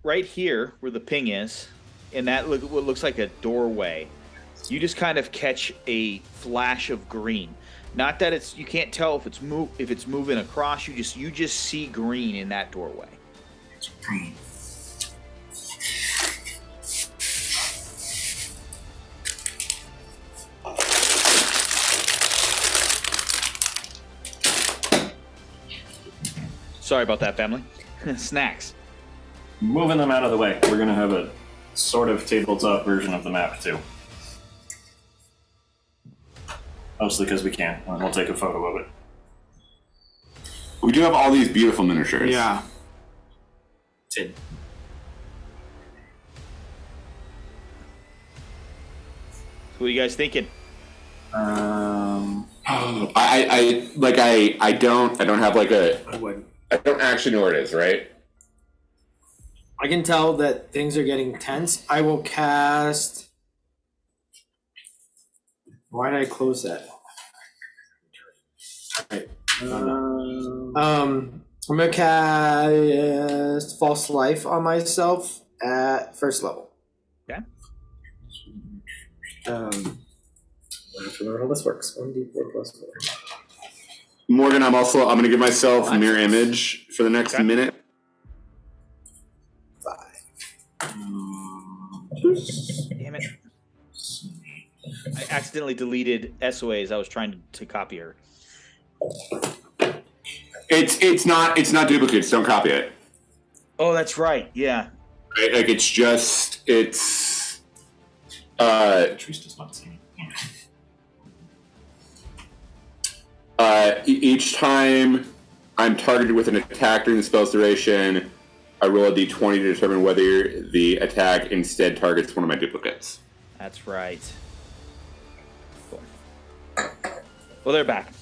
right here where the ping is, and that what looks like a doorway, you just kind of catch a flash of green. Not that you can't tell if it's moving across. You just see green in that doorway. Green. Sorry about that, family. Snacks. Moving them out of the way. We're going to have a sort of tabletop version of the map, too. Mostly because we can. And we'll take a photo of it. We do have all these beautiful miniatures. Yeah. Tin. What are you guys thinking? I don't have like I don't actually know where it is, right? I can tell that things are getting tense. I will cast. Why did I close that? Right. I'm gonna cast False Life on myself at first level. Okay. I have to remember how this works. 1d4 plus 4. Morgan, I'm gonna give myself a mirror image for the next minute. 5. Damn it. I accidentally deleted SOAs. I was trying to copy her. It's not duplicates. Don't copy it. Oh, that's right. Yeah. Right? Like it's. Patrice does not see me. Each time I'm targeted with an attack during the spell's duration, I roll a d20 to determine whether the attack instead targets one of my duplicates. That's right. Cool. Well, they're back.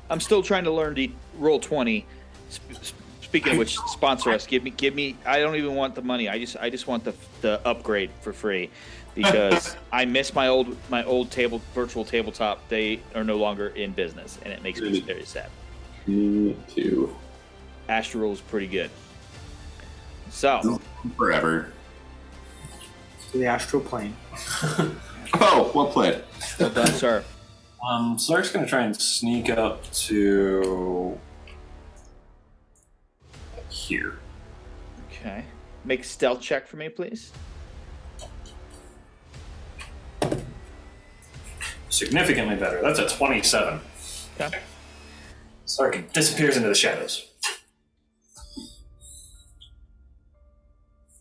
I'm still trying to learn to roll 20. Speaking of which, sponsor us. Give me. I don't even want the money. I just want the upgrade for free, because I miss my old virtual tabletop. They are no longer in business, and it makes me very sad. Me too. Astral is pretty good. So Forever. To the astral plane. Oh, well played. well done, sir. Slark's going to try and sneak up to here. Okay. Make a stealth check for me, please. Significantly better. That's a 27. Okay. Slark disappears into the shadows.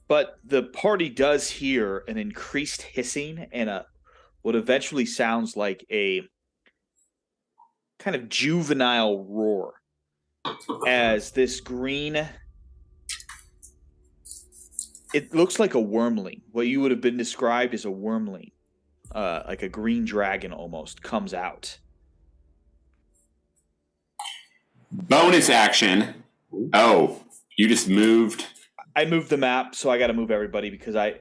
But the party does hear an increased hissing and what eventually sounds like a kind of juvenile roar as this green. It looks like a wormling. What you would have been described as a wormling, like a green dragon almost, comes out. Bonus action. Oh, you just moved. I moved the map, so I got to move everybody because I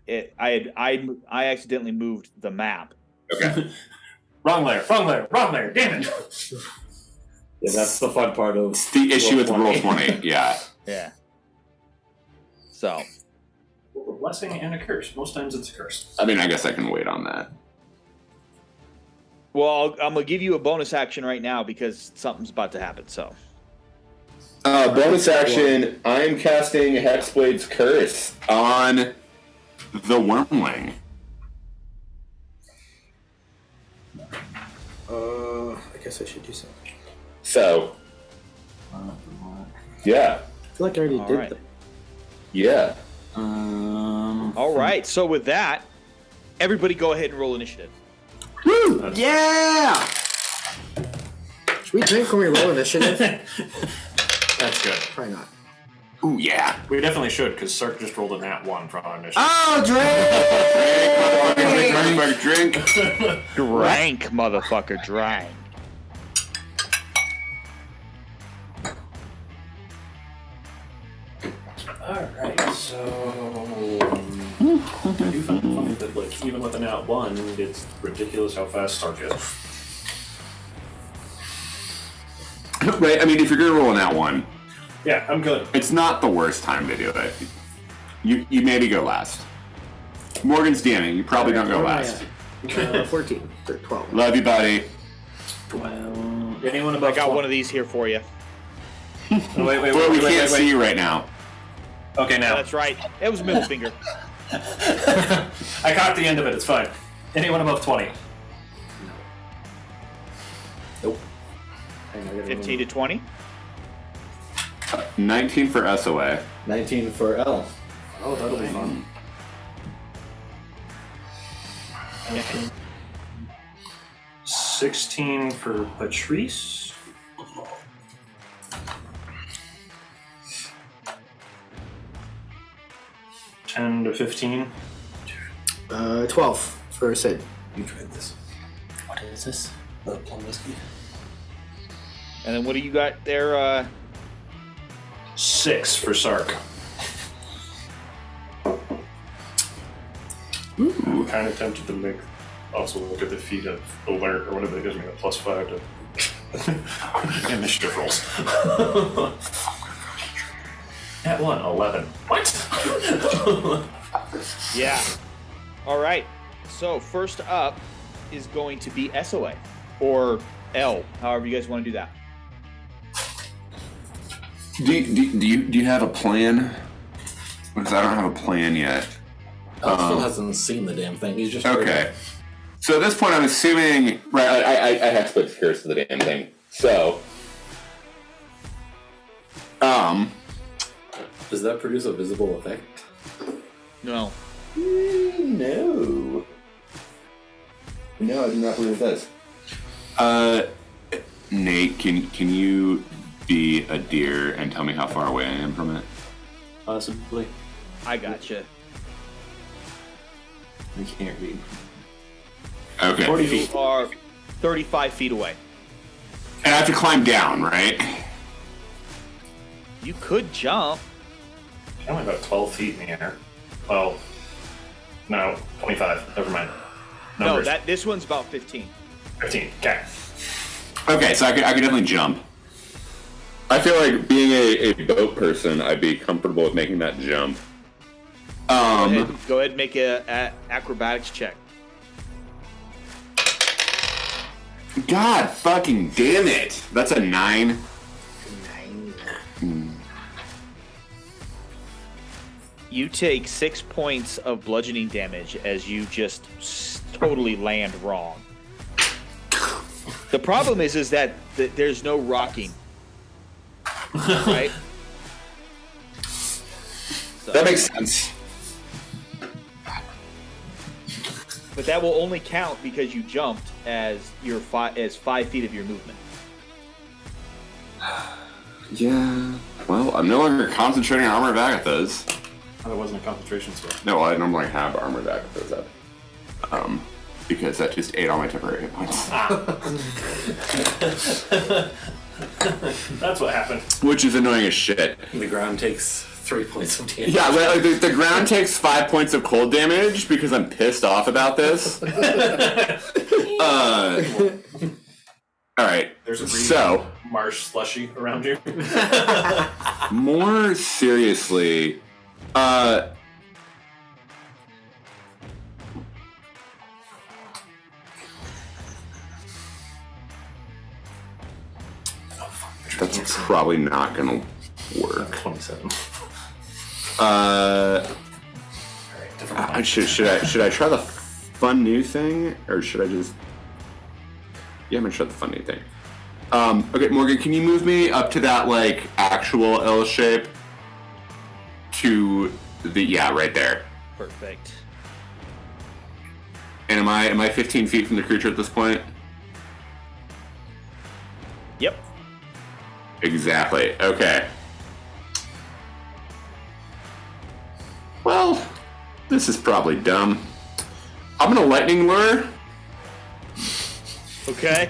accidentally moved the map. Okay. Wrong layer. Damn it. Yeah, that's the fun part of It's the issue with roll 20. Yeah. Yeah. So. A blessing and a curse. Most times it's a curse. I mean, I guess I can wait on that. Well, I'm gonna give you a bonus action right now because something's about to happen. So. Bonus action. I'm casting Hexblade's Curse on the Wormling. I guess I should do something. So, yeah. feel like I already All did right. that. Yeah. All right. So with that, everybody go ahead and roll initiative. Woo! Yeah! Should we drink when we roll initiative? That's good. Probably not. Ooh, yeah. We definitely should, because Sark just rolled a nat 1 for our initiative. Oh, drink! Drink. Drank, motherfucker, drank. Alright, so. I do find it funny that, like, even with a nat 1, it's ridiculous how fast Sark is. Right, I mean, if you're going to roll in that one, Yeah, I'm good. it's not the worst time to do it. You maybe go last. Morgan's DMing. You probably don't go last. 14 or 12. Love you, buddy. Anyone I above got one of these here for you. Wait, Well, we can't see you right now. Okay, now. That's right. It was middle finger. I caught the end of it, it's fine. Anyone above 20? Nope. 15 to 20. 19 for SOA. 19 for L. Oh, that'll be fun. 16 for Patrice. $10 to 15. 12 for Sid. You tried this. What is this? The plum whiskey? And then what do you got there? 6 for Sark. I'm kind of tempted to make also look at the feat of alert or whatever that gives me a +5 to initiative rolls. At 1, 11. What? Yeah. All right. So first up is going to be SOA or L, however you guys want to do that. Do you have a plan? Because I don't have a plan yet. L still hasn't seen the damn thing. He's just Okay. So at this point, I'm assuming... Right, I have split scars to the damn thing. So... Does that produce a visible effect? No. No. No, I do not believe it does. Nate, can you be a deer and tell me how far away I am from it? Possibly. I gotcha. I can't read. Okay. 40 You feet. are 35 feet away. And I have to climb down, right? You could jump. I'm only about 12 feet in the air. Well, no, 25. Never mind. Numbers. No, this one's about 15. 15. Okay. Okay, so I could definitely jump. I feel like being a boat person, I'd be comfortable with making that jump. Go ahead and make a acrobatics check. God fucking damn it! That's a 9. You take 6 points of bludgeoning damage as you just totally land wrong. The problem is that there's no rocking. Right? So, That makes sense. but that will only count because you jumped as 5 feet of your movement. Yeah. Well, I'm no longer concentrating on armor of Agatha's. Oh, that wasn't a concentration spell. No, I normally have armor of Agatha's up. Because that just ate all my temporary hit points. That's what happened. Which is annoying as shit. The ground takes 3 points of damage. Yeah, like the ground takes 5 points of cold damage because I'm pissed off about this. Alright, There's a green so, marsh slushy around you. more seriously, that's probably not gonna work. 27. Should I try the fun new thing, or should I just? Yeah, I'm gonna try the fun new thing. Okay, Morgan, can you move me up to that like actual L shape to the right there. Perfect. And am I 15 feet from the creature at this point? Yep. Exactly. Okay. Well, this is probably dumb. I'm gonna lightning lure. Okay.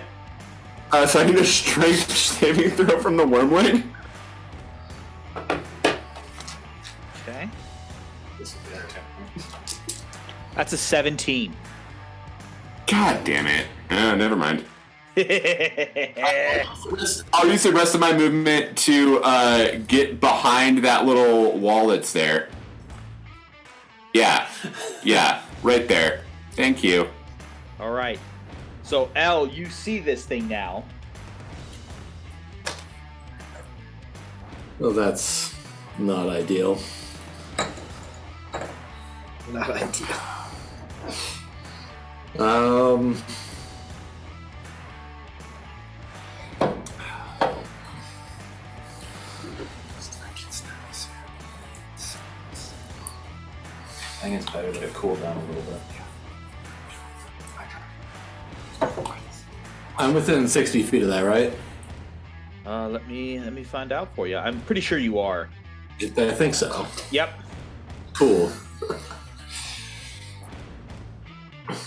So I need a strength saving throw from the wormling. Okay. This is the entertainment. That's a 17. God damn it. Never mind. I'll use the rest of my movement to get behind that little wall that's there. Yeah, right there. Thank you. All right. So, L, you see this thing now. Well, that's not ideal. Not ideal. I think it's better to cool down a little bit. I'm within 60 feet of that, right? Let me find out for you. I'm pretty sure you are. I think so. Yep. Cool.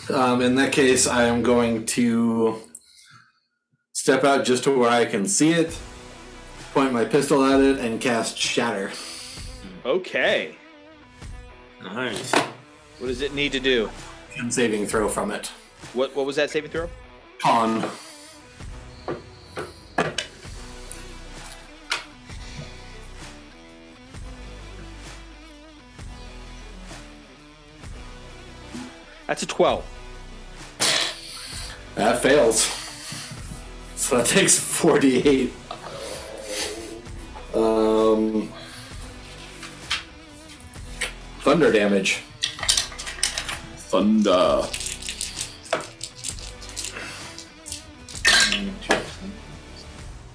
In that case, I am going to step out just to where I can see it, point my pistol at it, and cast Shatter. Okay. Nice. What does it need to do? And saving throw from it. What was that saving throw? Con. That's a 12. That fails. So that takes 48. Thunder damage. Thunder.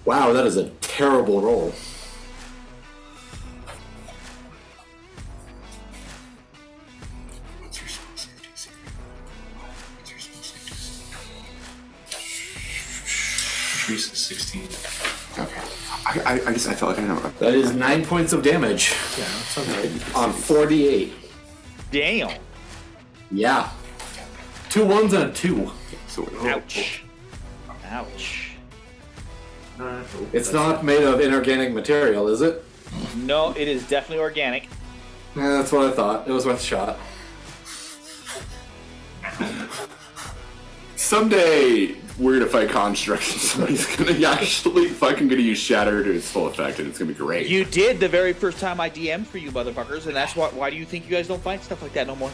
Wow, that is a terrible roll. Increase is 16. Okay. I guess I felt like I know. That is 9 points of damage. Yeah, that sounds right. On 48. Damn. Yeah. 2 1s and a 2. So, Ouch. Ouch. It's not made of inorganic material, is it? No, it is definitely organic. Yeah, that's what I thought. It was worth a shot. someday we're gonna fight constructs and somebody's gonna actually fucking gonna use shatter to its full effect and it's gonna be great. You did the very first time I DM'd for you motherfuckers, and that's why do you think you guys don't fight stuff like that no more?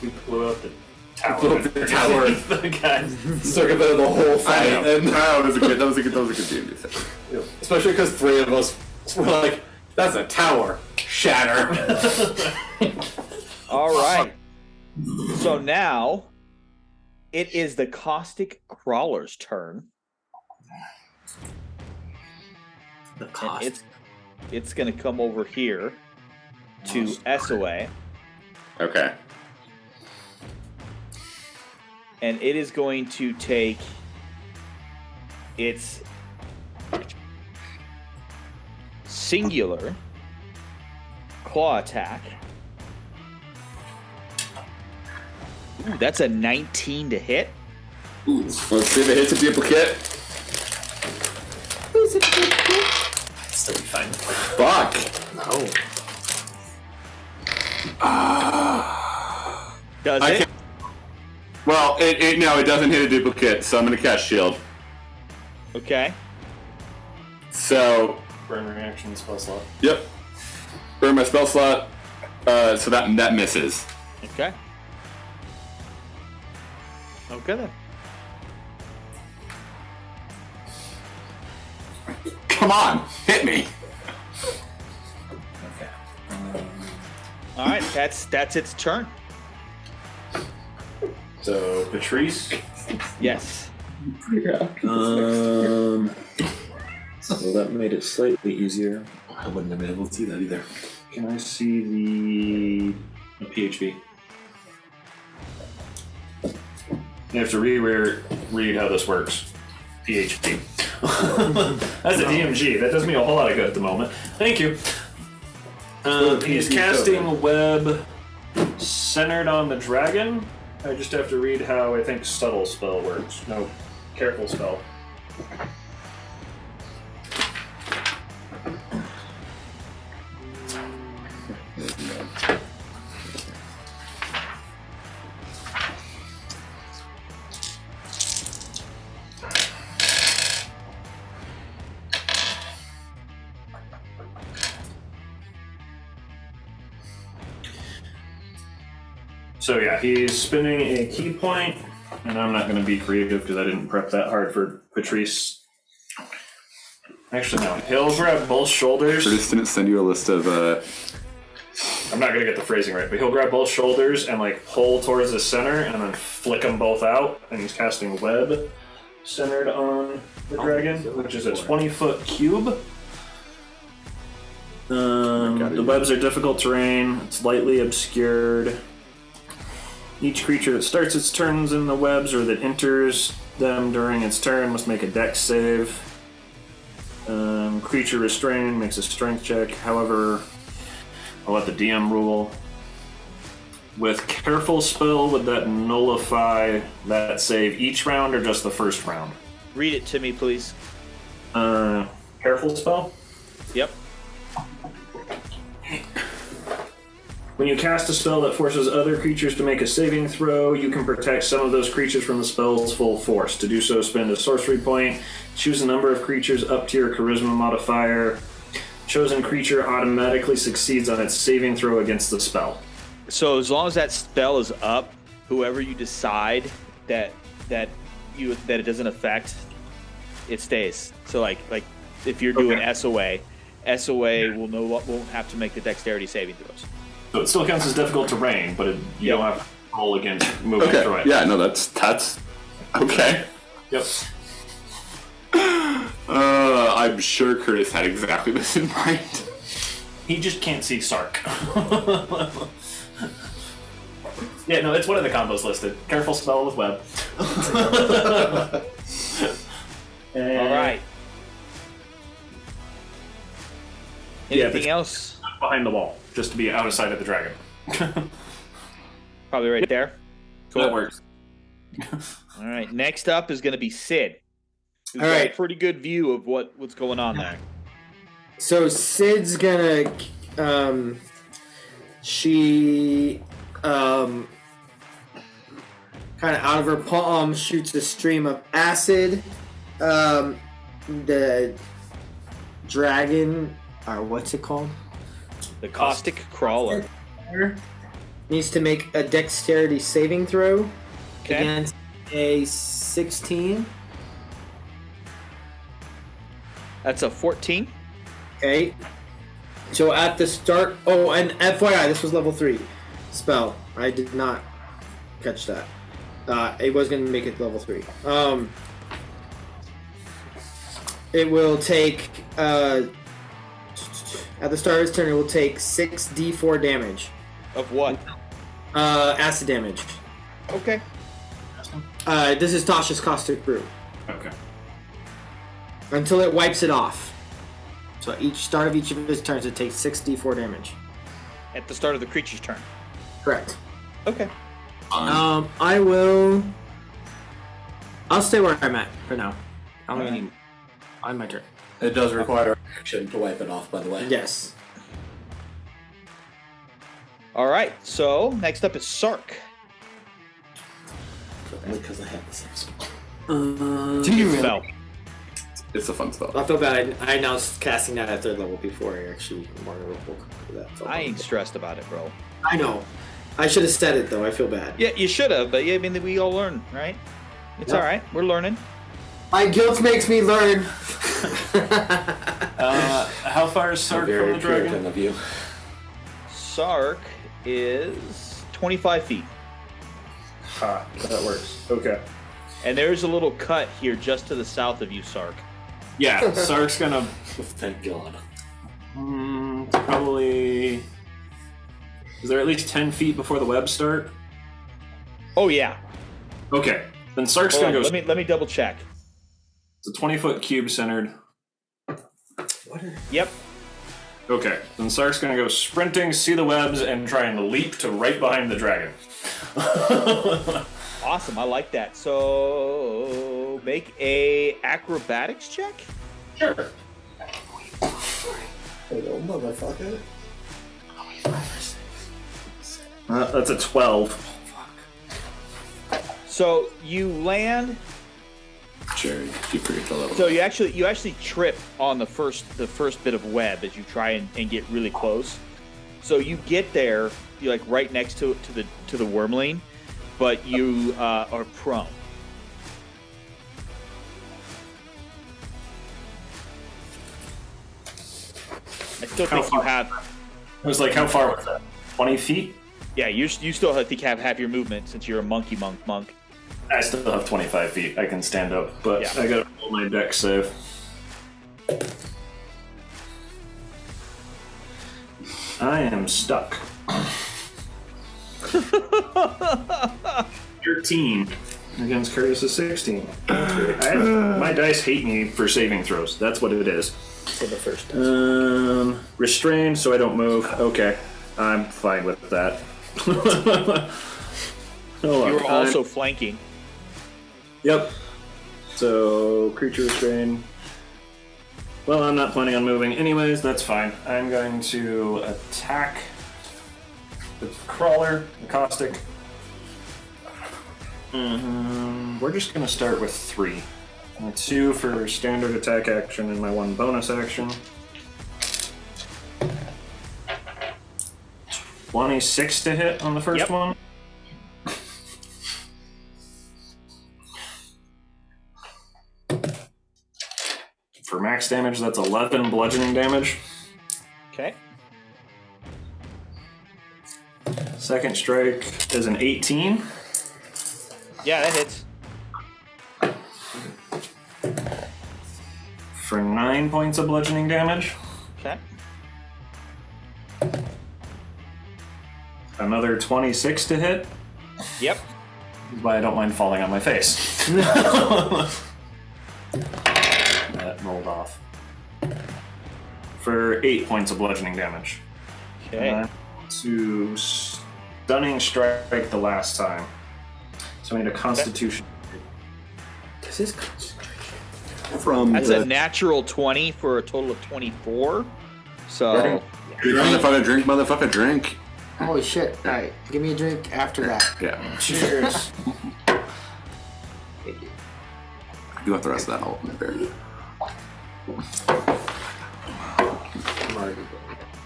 We blew up the tower. Blew up the tower. The guys. Circumvented the whole I fight. know. And, that was a good game. especially because 3 of us were like, that's a tower. Shatter. All right. So now it is the Caustic Crawler's turn. The And cost. it's going to come over here to SOA, Okay. and it is going to take its singular claw attack. Ooh, that's a 19 to hit. Let's see if it hits a duplicate. Still be fine. Fuck. No. Does I it? can't. Well, it doesn't hit a duplicate, so I'm gonna cast shield. Okay. So, Burn reaction spell slot. yep. Burn my spell slot. So that misses. Okay. Okay then. Come on, hit me. Okay. All right, that's its turn. So Patrice. Yes. So that made it slightly easier. I wouldn't have been able to see that either. Can I see the PHP? You have to reread how this works. PHP. That's a DMG. That does me a whole lot of good at the moment. Thank you. He's casting web centered on the dragon. I just have to read how I think subtle spell works. No, careful spell. So yeah, he's spinning a key point, and I'm not going to be creative because I didn't prep that hard for Patrice. Actually, no. He'll grab both shoulders. Curtis didn't send you a list of. I'm not going to get the phrasing right, but he'll grab both shoulders and like pull towards the center, and then flick them both out. And he's casting web centered on the dragon, which is a 20-foot cube. The webs are difficult terrain. It's lightly obscured. Each creature that starts its turns in the webs or that enters them during its turn must make a dex save. Creature restrained makes a strength check. However, I'll let the DM rule. With careful spell, would that nullify that save each round or just the first round? Read it to me, please. Careful spell? Yep. When you cast a spell that forces other creatures to make a saving throw, you can protect some of those creatures from the spell's full force. To do so, spend a sorcery point. Choose a number of creatures up to your charisma modifier. Chosen creature automatically succeeds on its saving throw against the spell. So as long as that spell is up, whoever you decide that it doesn't affect, it stays. So like if you're doing SOA won't have to make the dexterity saving throws. So it still counts as difficult terrain, but you don't have to roll against moving through it. Yeah, no, that's okay. Yep. I'm sure Curtis had exactly this in mind. He just can't see Sark. Yeah, no, it's one of the combos listed. Careful spell with web. All right. Anything else? Behind the wall, just to be out of sight of the dragon. Probably right there. Cool. That works. All right. Next up is going to be Sid. Who's All got right. a pretty good view of what's going on there. So Sid's gonna, she, kind of out of her palm shoots a stream of acid. The dragon, or what's it called? The caustic crawler. Needs to make a dexterity saving throw Okay. against a 16. That's a 14. Okay. So at the start, oh, and FYI, this was level 3 spell. I did not catch that. It was going to make it level 3. It will take, at the start of its turn, it will take 6d4 damage. Of what? Acid damage. Okay. This is Tasha's Caustic Brew. Okay. Until it wipes it off. So each start of each of his turns, it takes 6d4 damage. At the start of the creature's turn. Correct. Okay. I'll stay where I'm at for now. On my turn. It does require action to wipe it off, by the way. Yes. All right. So next up is Sark. Because I have the same spell. Do you really? Spell. It's a fun spell. I feel bad. I announced casting that at 3rd level before I actually wanted to roll for that. I ain't stressed about it, bro. I know. I should have said it though. I feel bad. Yeah, you should have, but yeah, I mean, we all learn, right? It's Yep. all right. We're learning. My guilt makes me learn. How far is Sark from the dragon? Of you. Sark is 25 feet. Ah, that works. Okay. And there's a little cut here just to the south of you, Sark. Yeah, Sark's gonna Thank God. Probably. Is there at least 10 feet before the webs start? Oh yeah. Okay. Then Sark's Hold gonna on, go. let me double check. It's a 20-foot cube centered. Yep. Okay. Then Sark's gonna go sprinting, see the webs, and try and leap to right behind the dragon. Awesome. I like that. So make a acrobatics check. Sure. Hello, motherfucker. That's a 12. So you land. Jerry, you forget the level. So you actually trip on the first bit of web as you try and get really close. So you get there, you're like right next to the wormling, but you are prone. I still think you have. It was like, how far was that? 20 feet? Yeah, you still I think have half your movement since you're a monkey monk. I still have 25 feet. I can stand up, but Yeah. I gotta roll my dex save. I am stuck. 13 against Curtis's 16. My dice hate me for saving throws. That's what it is. For the first Restrained so I don't move. Okay. I'm fine with that. Hold on. You were also flanking. Yep. So, creature restrained. Well, I'm not planning on moving anyways, that's fine. I'm going to attack the crawler, the caustic. We're just going to start with 3. 2 for standard attack action and my 1 bonus action. 26 to hit on the first Yep. one. For max damage, that's 11 bludgeoning damage. Okay. Second strike is an 18. Yeah, that hits. For 9 points of bludgeoning damage. Okay. Another 26 to hit. Yep. That's why I don't mind falling on my face. That rolled off. For 8 points of bludgeoning damage. Okay. And to stunning strike the last time. So I need a constitution. This is concentration. From That's the a natural 20 for a total of 24. So motherfucker, drink. Holy shit. Alright, give me a drink after that. Yeah. Cheers. You want the rest of that ultimate bear.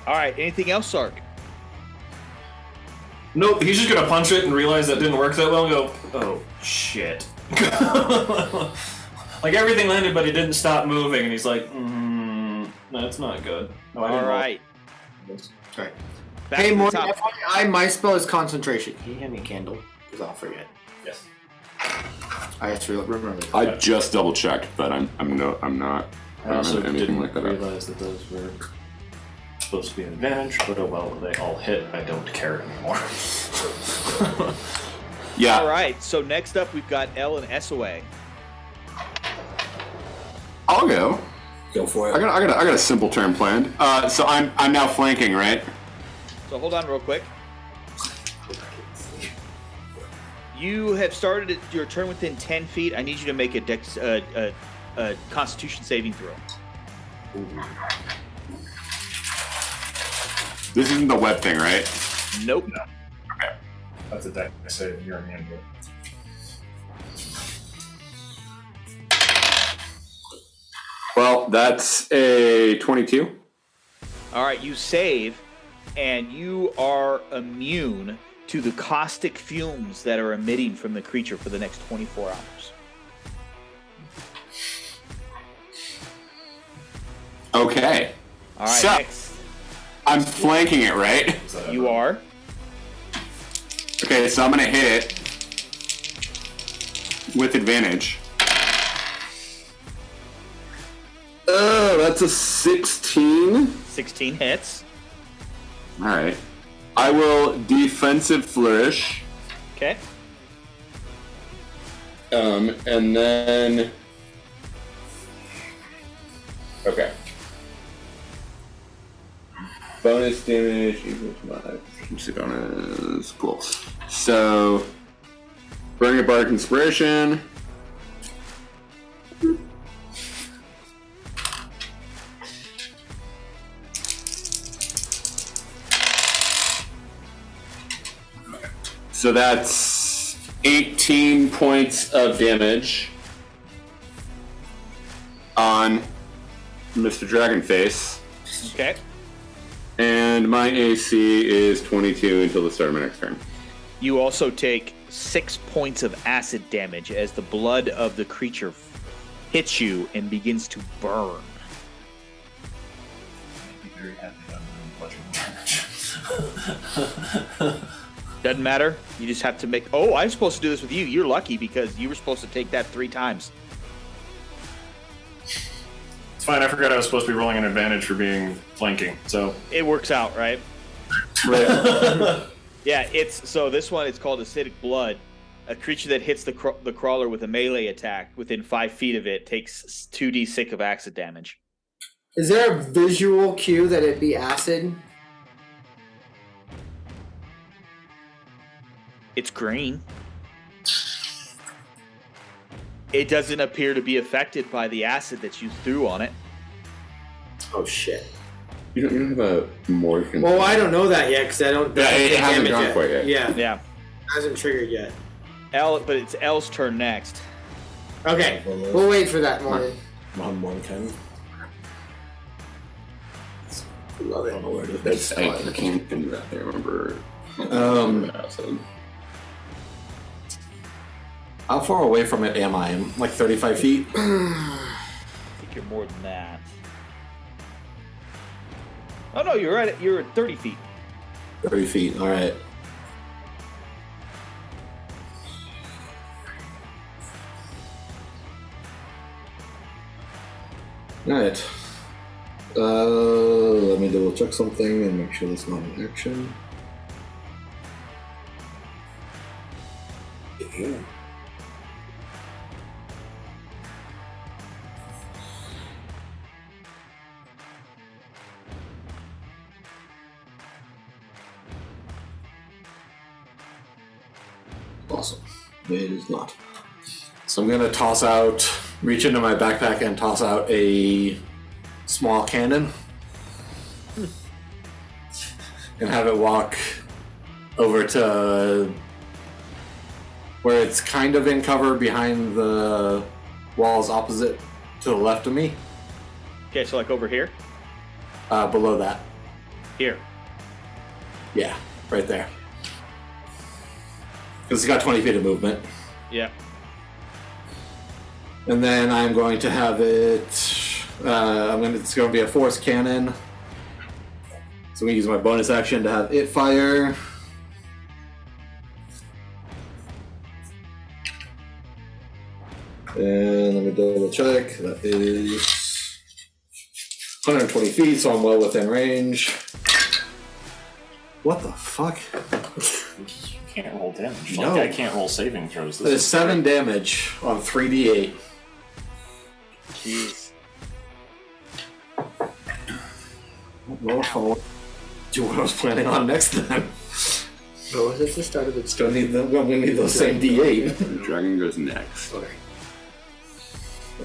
all right. Anything else, Sark? Nope, he's just gonna punch it and realize that didn't work that well and go, oh shit. Like everything landed, but he didn't stop moving, and he's like, that's not good. No, I All didn't roll. right. Sorry. Back Hey, to the Morgan, top. FYI, my spell is concentration. Can you hand me a candle? Because I'll forget. Yes. I have to remember that. I just double checked, but I'm not. I I don't also have anything didn't like that. realize that those were supposed to be an advantage, but oh well, they all hit. I don't care anymore. Yeah. All right. So next up, we've got L and SOA. I'll go. Go for it. I got a simple turn planned. So I'm now flanking, right? So hold on real quick. You have started your turn within 10 feet. I need you to make a Constitution saving throw. This isn't the web thing, right? Nope. That's a deck save. You're immune to it. Well, that's a 22. All right, you save, and you are immune to the caustic fumes that are emitting from the creature for the next 24 hours. Okay. All right, So- next. I'm flanking it, right? You are. Okay, so I'm gonna hit it with advantage. Oh, that's a 16. 16 hits. All right. I will defensive flourish. Okay. And then... Okay. Bonus damage equals 5. Efficiency bonus. Cool. So, burning a bardic inspiration. So that's 18 points of damage on Mr. Dragonface. Okay. And my AC is 22 until the start of my next turn. You also take 6 points of acid damage as the blood of the creature hits you and begins to burn. I'd be very happy I'm doing bludgeoning damage. Doesn't matter. You just have to make... Oh, I'm supposed to do this with you. You're lucky because you were supposed to take that 3 times. It's fine. I forgot I was supposed to be rolling an advantage for being flanking. So It works out, right? Yeah, so this one, it's called Acidic Blood. A creature that hits the crawler with a melee attack within 5 feet of it takes 2d6 of acid damage. Is there a visual cue that it be acid? It's green. It doesn't appear to be affected by the acid that you threw on it. Oh shit. You don't have a more... Well, I don't know that yet because I don't. Yeah, it take hasn't damage gone quite yet. Yeah, Yeah. hasn't triggered yet. But it's L's turn next. Okay, we'll wait for that one. On 110. Love I don't know where it is. That's, I can't do that. I remember. Acid. How far away from it am I? I'm like 35 feet. I think you're more than that. Oh no, you're right. You're at 30 feet. 30 feet, alright. Alright. Let me double check something and make sure that's not an action. Yeah. Awesome. It is not. So I'm gonna reach into my backpack and toss out a small cannon. And have it walk over to where it's kind of in cover behind the walls opposite to the left of me. Okay, so like over here? Below that. Here. Yeah, right there. Because it's got 20 feet of movement. Yeah. And then I'm going to have it. It's going to be a force cannon. So I'm going to use my bonus action to have it fire. And let me double check. That is 120 feet, so I'm well within range. What the fuck? you can't roll damage. No. Like I can't roll saving throws. That is 7 damage on 3d8. Jeez. Well, do what I was planning on next time. What was it the start of it? Still need I'm gonna need those same d8. The dragon goes next. Okay.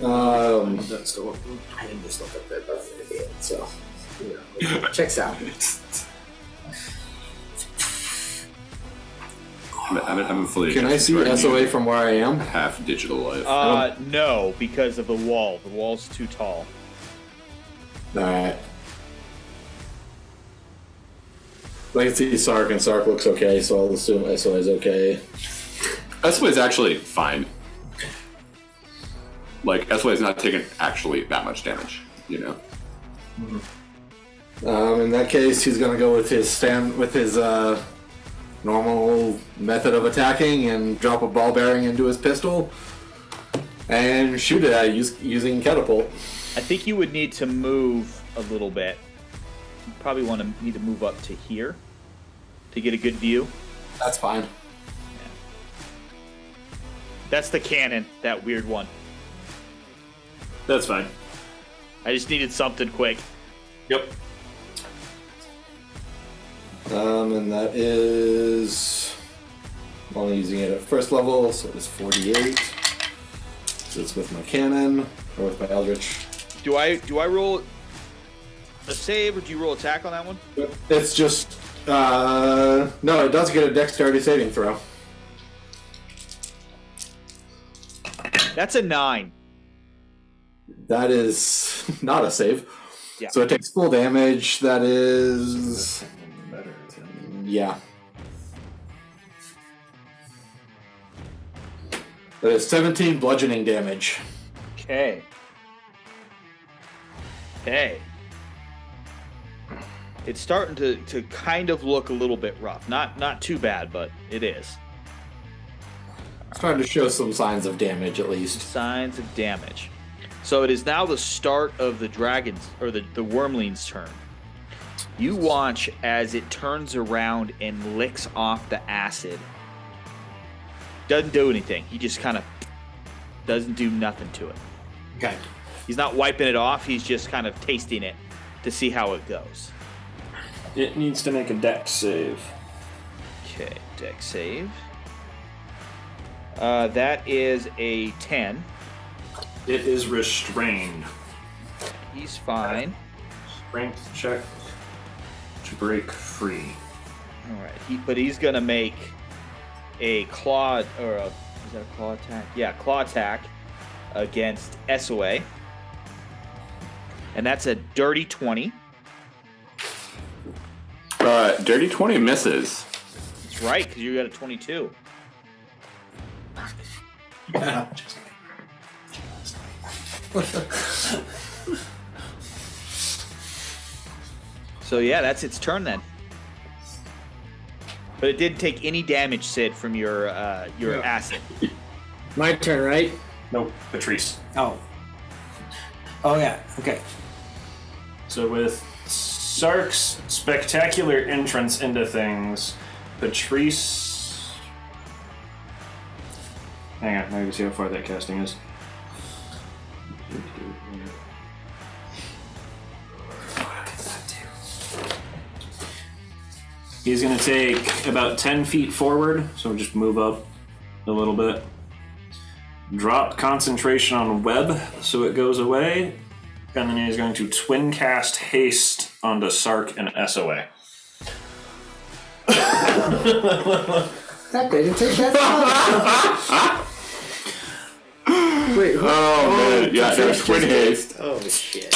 That's still. I didn't just look up there, but I'm gonna be it. So, checks out. I'm fully. Can I see SOA from where I am? Half digital life. No, because of the wall. The wall's too tall. Alright. I can see Sark, and Sark looks okay, so I'll assume SOA is okay. SOA is actually fine. Like, SOA is not taking actually that much damage, you know? In that case, he's gonna go with his normal method of attacking and drop a ball bearing into his pistol and shoot it at it using catapult. I think you would need to move a little bit. You probably need to move up to here to get a good view. That's fine. That's the cannon, that weird one. That's fine. I just needed something quick. Yep. And that is only using it at first level, so it's 48. So it's with my cannon or with my eldritch. Do I roll a save or do you roll attack on that one? It's just no, it does get a dexterity saving throw. That's a 9. That is not a save. Yeah. So it takes full damage. That is yeah. That is 17 bludgeoning damage. Okay. It's starting to kind of look a little bit rough. Not too bad, but it is. It's starting to show some signs of damage, at least. Signs of damage. So it is now the start of the dragon's or the wormling's turn. You watch as it turns around and licks off the acid. Doesn't do anything. He just kind of doesn't do nothing to it. Okay. He's not wiping it off. He's just kind of tasting it to see how it goes. It needs to make a dex save. Okay, dex save. That is a 10. It is restrained. He's fine. Strength check to break free. All right. But he's gonna make a claw is that a claw attack? Yeah, claw attack against SOA, and that's a dirty 20. Dirty 20 misses. That's right, because you got a 22. So yeah, that's its turn then. But it didn't take any damage, Sid, from your acid. My turn, right? Nope, Patrice. Oh. Oh yeah. Okay. So with Sark's spectacular entrance into things, Patrice... Hang on, let me see how far that casting is. He's going to take about 10 feet forward, so just move up a little bit. Drop concentration on web so it goes away, and then he's going to twin cast haste onto Sark and SOA. That didn't take that long. Wait. Oh, man. Yeah, there's twin haste. Oh shit.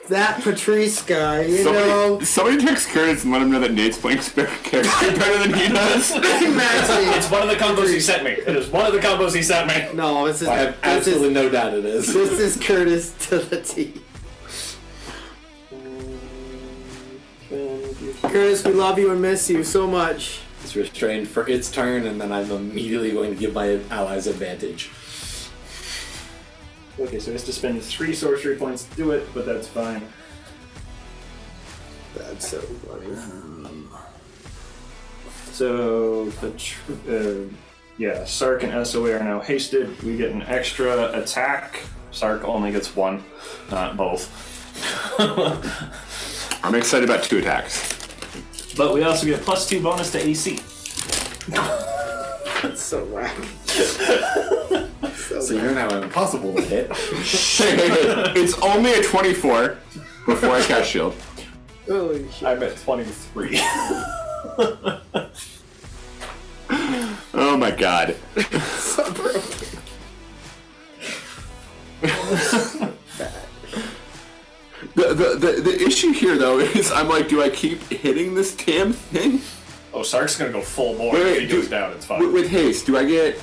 That Patrice guy, you Somebody, know. somebody text Curtis and let him know that Nate's playing character better than he does. It's one of the combos he sent me. It is one of the combos he sent me. No, this is. I have absolutely no doubt it is. This is Curtis to the T. Curtis, we love you and miss you so much. It's restrained for its turn, and then I'm immediately going to give my allies advantage. Okay, so he has to spend 3 sorcery points to do it, but that's fine. That's so funny. So, Sark and SOA are now hasted. We get an extra attack. Sark only gets 1, not both. I'm excited about 2 attacks. But we also get +2 bonus to AC. That's so whack. So you're now impossible to hit. It's only a 24 before I cast shield. Holy shit. I'm at 23. Oh my god. So broken. The issue here though is I'm like, do I keep hitting this damn thing? Oh, Sark's gonna go full bore Wait, if he goes down, it's fine. With haste, do I get...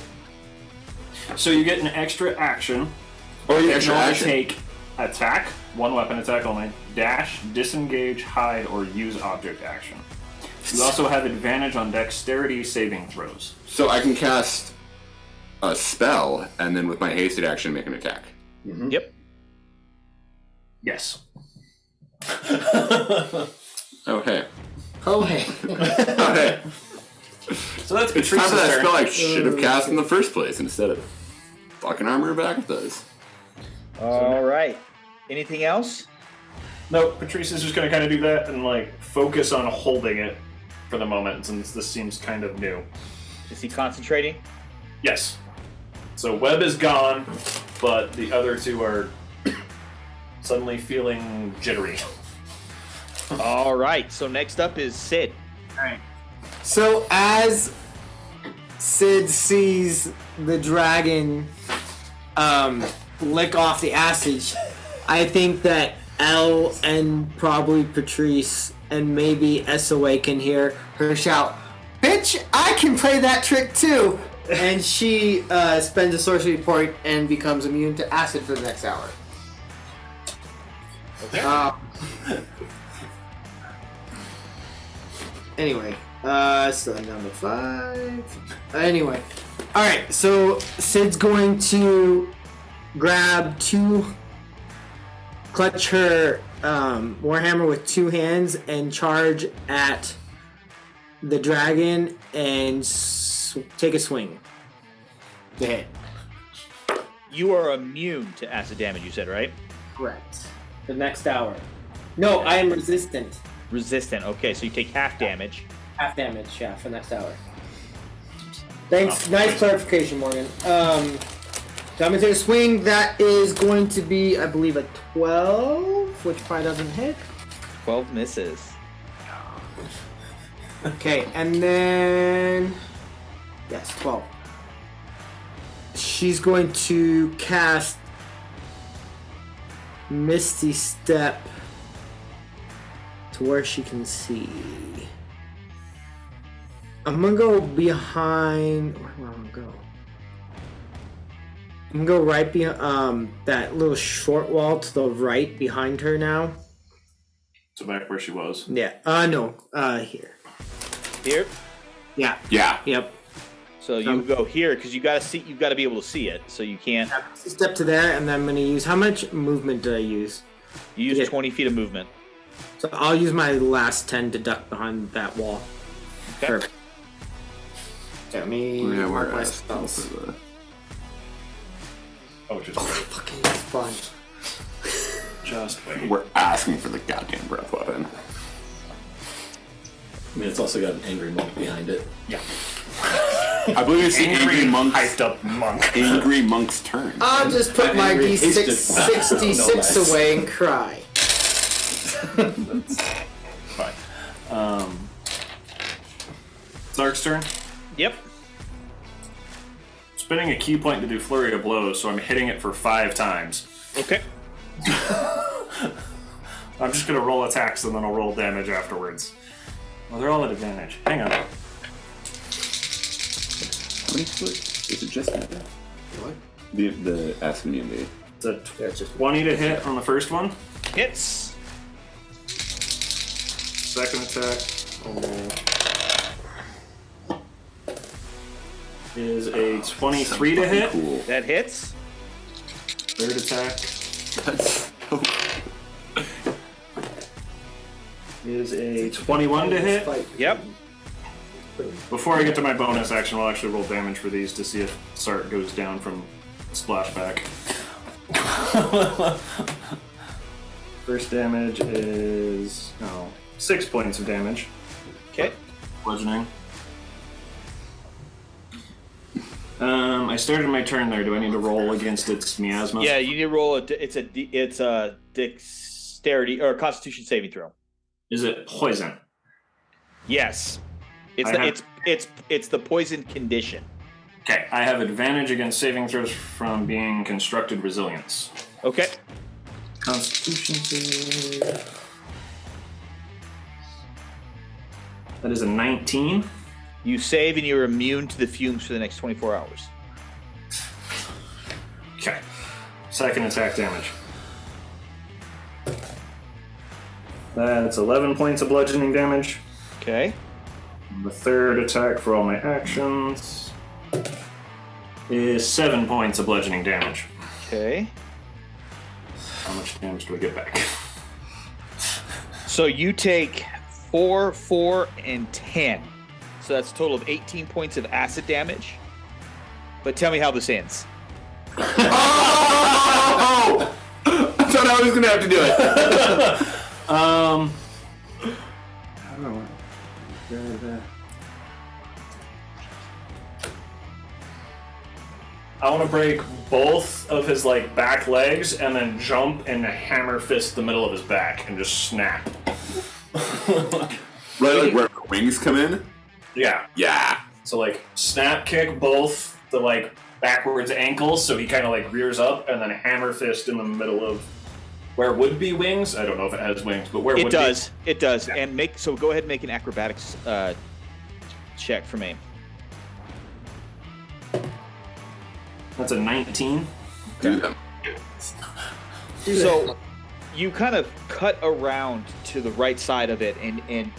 So you get an extra action. Oh, yeah, You extra can only action. take attack, 1 weapon attack only, dash, disengage, hide, or use object action. You also have advantage on dexterity saving throws. So I can cast a spell, and then with my hasted action make an attack. Yep. Yes. Okay. Oh, hey. Okay. So that's It's time for that Patrice's spell turn. I should have cast in the first place instead of fucking armor back with those. All right. Anything else? No, Patrice is just going to kind of do that and like focus on holding it for the moment since this seems kind of new. Is he concentrating? Yes. So Webb is gone, but the other two are suddenly feeling jittery. All right. So next up is Sid. Alright. So as Sid sees the dragon lick off the acid, I think that Elle and probably Patrice and maybe SOA can hear her shout, "Bitch, I can play that trick too!" And she spends a sorcery point and becomes immune to acid for the next hour. Okay. Anyway, so I'm down to 5. Anyway, alright, so Sid's going to grab clutch her Warhammer with 2 hands and charge at the dragon and take a swing to hit. You are immune to acid damage, you said, right? Correct. The next hour. No, I am resistant. Resistant. Okay, so you take half damage. Half damage, yeah, for next hour. Thanks. Nice clarification, Morgan. So I'm gonna take a swing. That is going to be, I believe, a 12, which probably doesn't hit. 12 misses. Okay, and then yes, 12. She's going to cast Misty Step to where she can see. I'm gonna go behind. Where do I want to go? I'm gonna go right behind that little short wall to the right behind her now. So back where she was. Yeah. No. Here. Here. Yeah. Yeah. Yep. So you go here because you gotta see. You've got to be able to see it. So you can't. Step to there, and then I'm gonna use. How much movement did I use? You use Yeah. 20 feet of movement. So I'll use my last 10 to duck behind that wall. Okay. Perfect. Let me Yeah, mark we're my asking spells. for the... Oh, just Fucking fun. Just wait. We're asking for the goddamn breath weapon. I mean, it's also got an angry monk behind it. Yeah. I believe it's the angry monk's hyped up monk. angry monk's turn. I'll just put my Angry D6 hasted- 66 No, nice. away and cry. Fine. Zark's turn. Yep. Spending a key point to do flurry of blows, so I'm hitting it for 5 times. Okay. I'm just gonna roll attacks and then I'll roll damage afterwards. Well, they're all at advantage. Hang on. How many foot is it just that? What? The Aspen D. It's a 20 to hit on the first one. Hits. Second attack is a 23 to hit. Cool. That hits. Third attack That's so is a 21 to hit. Yep. Before I get to my bonus action, I'll actually roll damage for these to see if Sark goes down from splashback. First damage is 6 points of damage. Okay. Bludgeoning. I started my turn there. Do I need to roll against its miasma? Yeah, you need to roll it's a dexterity or Constitution saving throw. Is it poison? Yes. I It's the poison condition. Okay, I have advantage against saving throws from being constructed resilience. Okay. Constitution save. That is a 19. You save and you're immune to the fumes for the next 24 hours. Okay. Second attack damage. That's 11 points of bludgeoning damage. Okay. The third attack for all my actions is 7 points of bludgeoning damage. Okay. How much much damage do I get back? So you take 4, 4, and 10. So that's a total of 18 points of acid damage. But tell me how this ends. Oh! I thought I was going to have to do it. I don't know. I want to break both of his back legs and then jump and hammer fist the middle of his back and just snap. Right, where the wings come in? Yeah. Yeah. So snap kick both the backwards ankles, so he kind of rears up, and then hammer fist in the middle of where would be wings. I don't know if it has wings, but where it would does. be. It does. Yeah. And go ahead and make an acrobatics check for me. That's a 19. Okay. So you kind of cut around to the right side of it and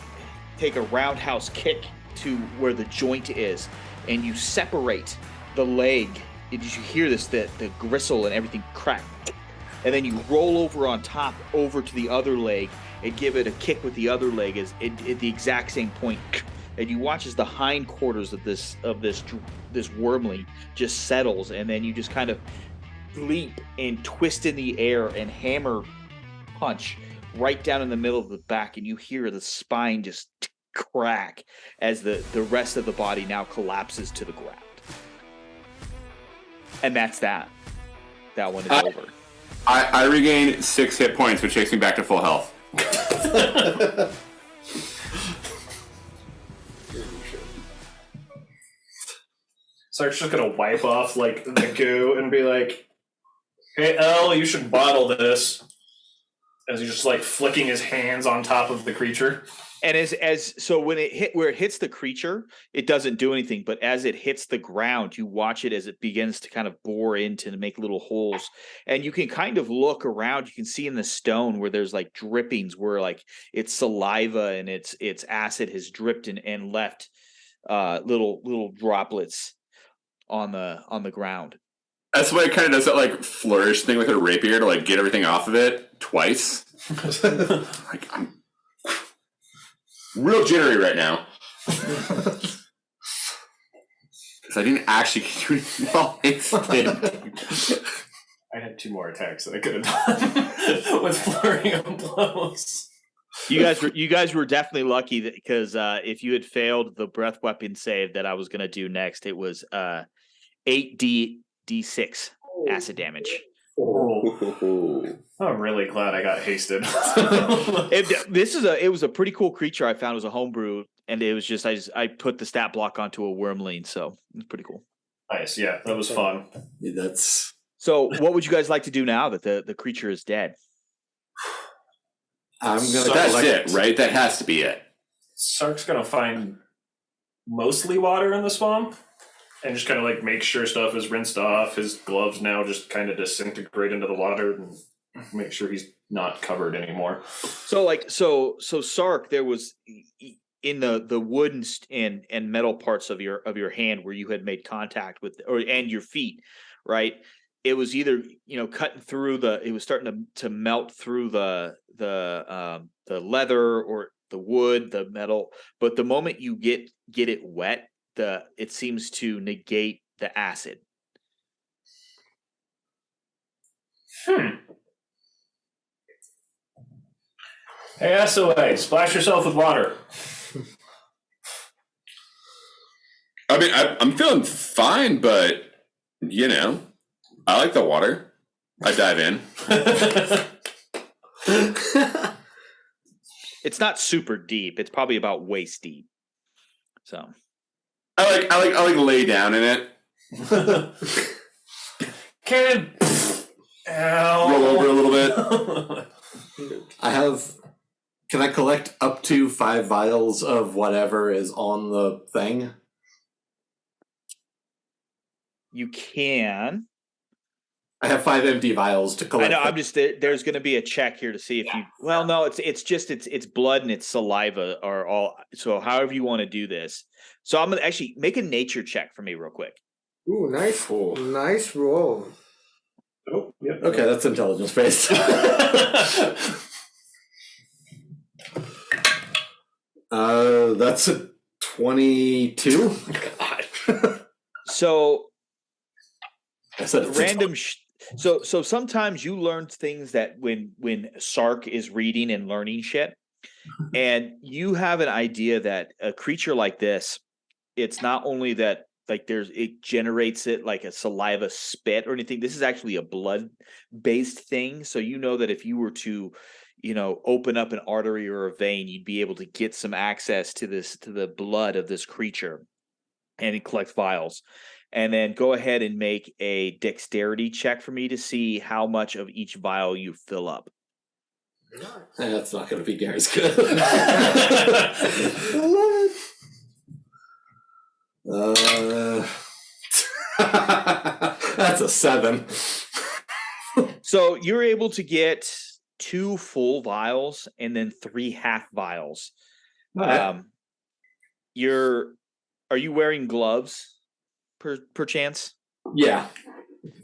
take a roundhouse kick to where the joint is, and you separate the leg. And you hear this, the gristle and everything crack, and then you roll over on top over to the other leg and give it a kick with the other leg at the exact same point. And you watch as the hindquarters of this wormling just settles, and then you just kind of leap and twist in the air and hammer punch right down in the middle of the back, and you hear the spine just crack as the rest of the body now collapses to the ground. And that's that. That one is over. I regain 6 hit points, which takes me back to full health. Sark's just gonna wipe off the goo and be like, "Hey Elle, you should bottle this." As he's just flicking his hands on top of the creature. And so when where it hits the creature, it doesn't do anything. But as it hits the ground, you watch it as it begins to kind of bore into to make little holes, and you can kind of look around. You can see in the stone where there's drippings, where its saliva and its acid has dripped and left little droplets on the ground. That's why it kind of does that flourish thing with her rapier to get everything off of it twice. I'm real jittery right now. Because I didn't actually do anything while I had 2 more attacks that I could have done with flurry of blows. You guys were definitely lucky because if you had failed the breath weapon save that I was going to do next, it was 8d6 acid damage. Oh. I'm really glad I got hasted. It was a pretty cool creature I found. It was a homebrew, and it was just I put the stat block onto a wormling, so it was pretty cool. Nice, yeah, that was fun. Yeah, that's So what would you guys like to do now that the creature is dead? That's it, right? That has to be it. Sark's gonna find mostly water in the swamp and just kind of make sure stuff is rinsed off. His gloves now just kind of disintegrate into the water and make sure he's not covered anymore. So Sark, there was in the wood and metal parts of your hand where you had made contact with, and your feet, right? It was either cutting through it was starting to melt through the leather or the wood, the metal. But the moment you get it wet, it seems to negate the acid. Hey, SOA, splash yourself with water. I mean, I'm feeling fine, but I like the water. I dive in. It's not super deep. It's probably about waist deep. So I like lay down in it. Can Roll over a little bit. Can I collect up to 5 vials of whatever is on the thing? You can. I have 5 empty vials to collect. I know. I'm just there's going to be a check here to see if you. Well, no, it's just it's blood and it's saliva are all. So however you want to do this. So I'm gonna actually make a nature check for me real quick. Ooh, nice, nice roll. Oh, yep. Okay, that's intelligence based. That's a 22. God. So I said it's random. So sometimes you learn things that when Sark is reading and learning shit, and you have an idea that a creature like this, it's not only that like it generates it like a saliva spit or anything. This is actually a blood based thing. So you know that if you were to, open up an artery or a vein, you'd be able to get some access to the blood of this creature and collect vials. And then go ahead and make a dexterity check for me to see how much of each vial you fill up. That's not going to be near as good. That's a 7. So you're able to get 2 full vials and then 3 half vials. Right. Are you wearing gloves per chance? Yeah.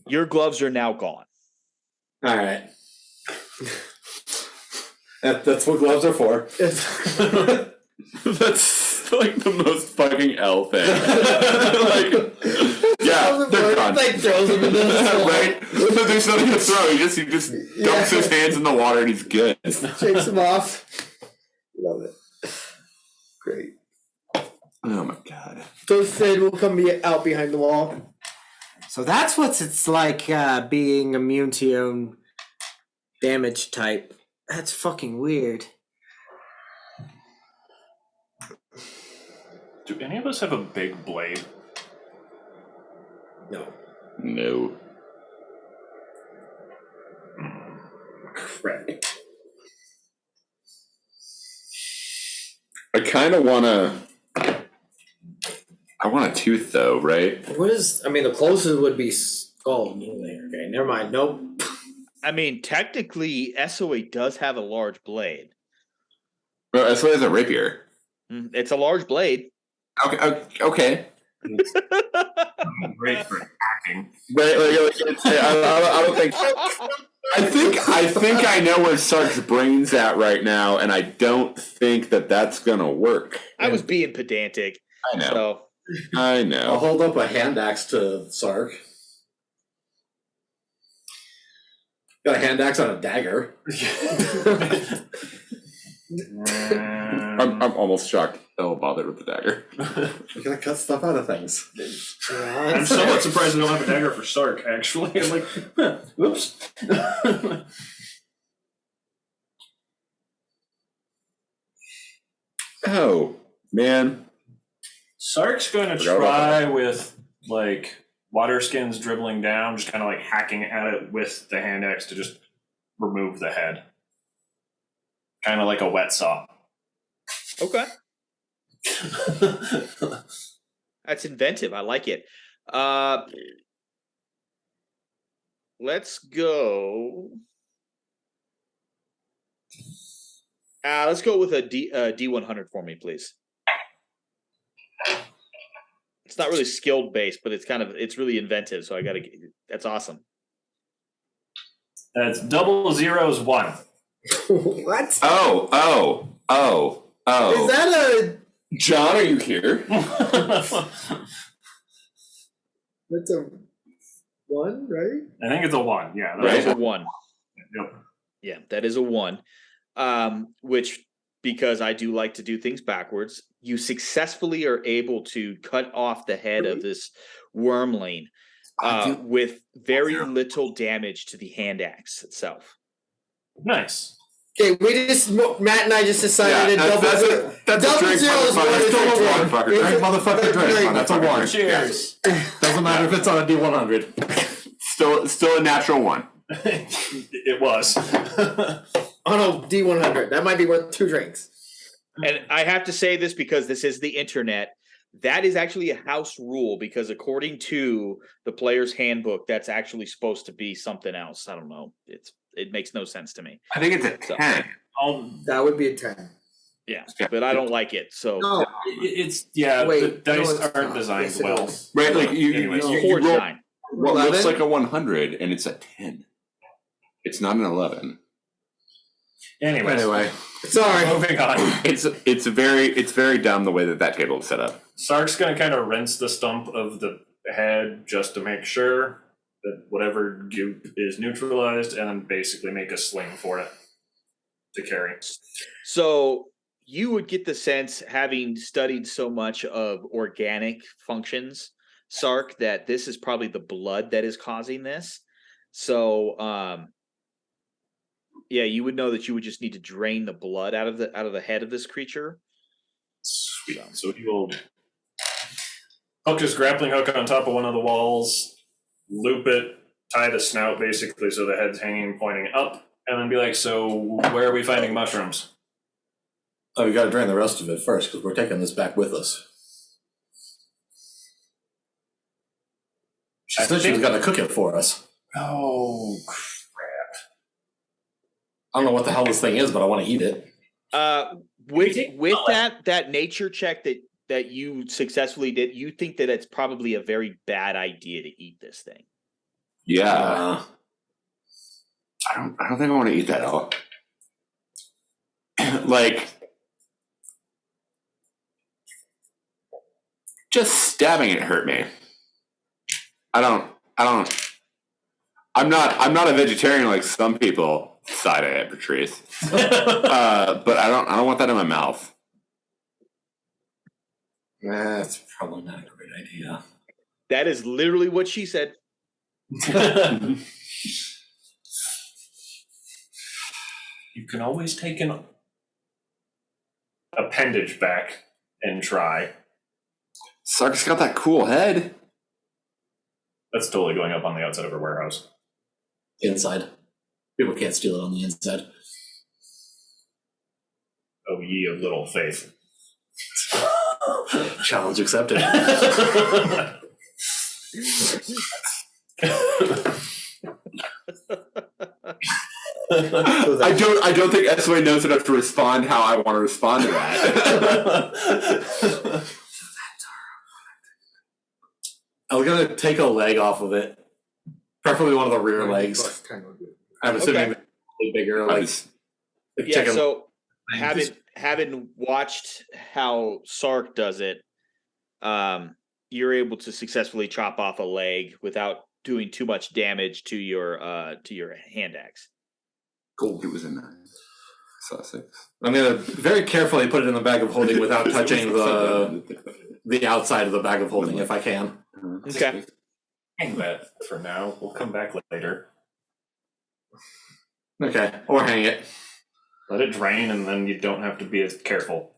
Your gloves are now gone. All right. That's what gloves are for. That's like the most fucking L thing. Like, yeah, they're gone. Like throws him into the Right? There's nothing to throw. He just dumps his hands in the water and he's good. Shakes him off. Love it. Great. Oh my god. So Sid will come out behind the wall. So that's what it's like being immune to your own damage type. That's fucking weird. Do any of us have a big blade? No. No. Crap. I kind of want to. I want a tooth though, right? What is? I mean, the closest would be skull. Okay, never mind. Nope. I mean, technically, SOA does have a large blade. Well, as well as a rapier. It's a large blade. Okay. Great for hacking. Right, I don't think. I think I know where Sark's brain's at right now, and I don't think that's gonna work. I was being pedantic. I know. So. I I'll know. hold up a hand axe to Sark. Got a hand axe on a dagger. I'm almost shocked. Oh, bothered with the dagger. You gotta cut stuff out of things. I'm somewhat surprised I don't have a dagger for Sark, actually. I'm like, whoops. Oh man. Sark's going to try with, like, water skins dribbling down, just kind of like hacking at it with the hand axe to just remove the head. Kind of like a wet saw. Okay. That's inventive. I like it. Let's go. Let's go with a D100 for me, please. It's not really skilled based, but it's really inventive. So that's awesome. That's 001. What? Oh. Is that a? John, are you here? That's a 1, right? I think it's a 1. Yeah. That is a 1. Yep. Yeah, that is a 1. Which, because I do like to do things backwards, you successfully are able to cut off the head of this wormling with very little damage to the hand axe itself. Nice. Okay, Matt and I just decided that's a drink, zero is motherfucker. one. Drink, motherfucker, drink. That's a 1. Cheers. Doesn't matter if it's on a D100. Still a natural 1. It was. On a D100. That might be worth 2 drinks. And I have to say this because this is the internet. That is actually a house rule because according to the player's handbook, that's actually supposed to be something else. I don't know. It makes no sense to me. I think it's a 10. That would be a 10. Yeah, but I don't like it. So It's the dice aren't designed well. Right, like you Four roll, nine. what 11? looks like a 100, and it's a 10. It's not an 11. Anyway, Sorry. moving on. It's very dumb the way that table is set up. Sark's going to kind of rinse the stump of the head just to make sure that whatever goop is neutralized, and then basically make a sling for it to carry. So you would get the sense, having studied so much of organic functions, Sark, that this is probably the blood that is causing this. So, yeah, you would know that you would just need to drain the blood out of the head of this creature. Sweet. So he will hook his grappling hook on top of one of the walls, loop it, tie the snout basically so the head's hanging, pointing up, and then be like, so where are we finding mushrooms? Oh, we got to drain the rest of it first because we're taking this back with us. She said she was going to cook it for us. Oh, I don't know what the hell this thing is, but I want to eat it. With that nature check that you successfully did, you think that it's probably a very bad idea to eat this thing. Yeah. I don't think I want to eat that at all. Like, just stabbing it hurt me. I'm not a vegetarian like some people. Side-eye Patrice. But I don't want that in my mouth. That's probably not a great idea. That is literally what she said. You can always take an appendage back and try. Sark's got that cool head. That's totally going up on the outside of her warehouse. Inside. People can't steal it on the inside. Oh, ye of little faith. Challenge accepted. I don't think Esway knows enough to respond how I want to respond to that. I was gonna take a leg off of it, preferably one of the rear legs. I'm assuming they're bigger. Like, Yeah. So having watched how Sark does it, you're able to successfully chop off a leg without doing too much damage to your hand axe. Cool. It was a 9. Saw 6. I'm gonna very carefully put it in the bag of holding without touching the outside of the bag of holding, if I can. Okay. Hang that for now. We'll come back later. Okay, or hang it. Let it drain, and then you don't have to be as careful.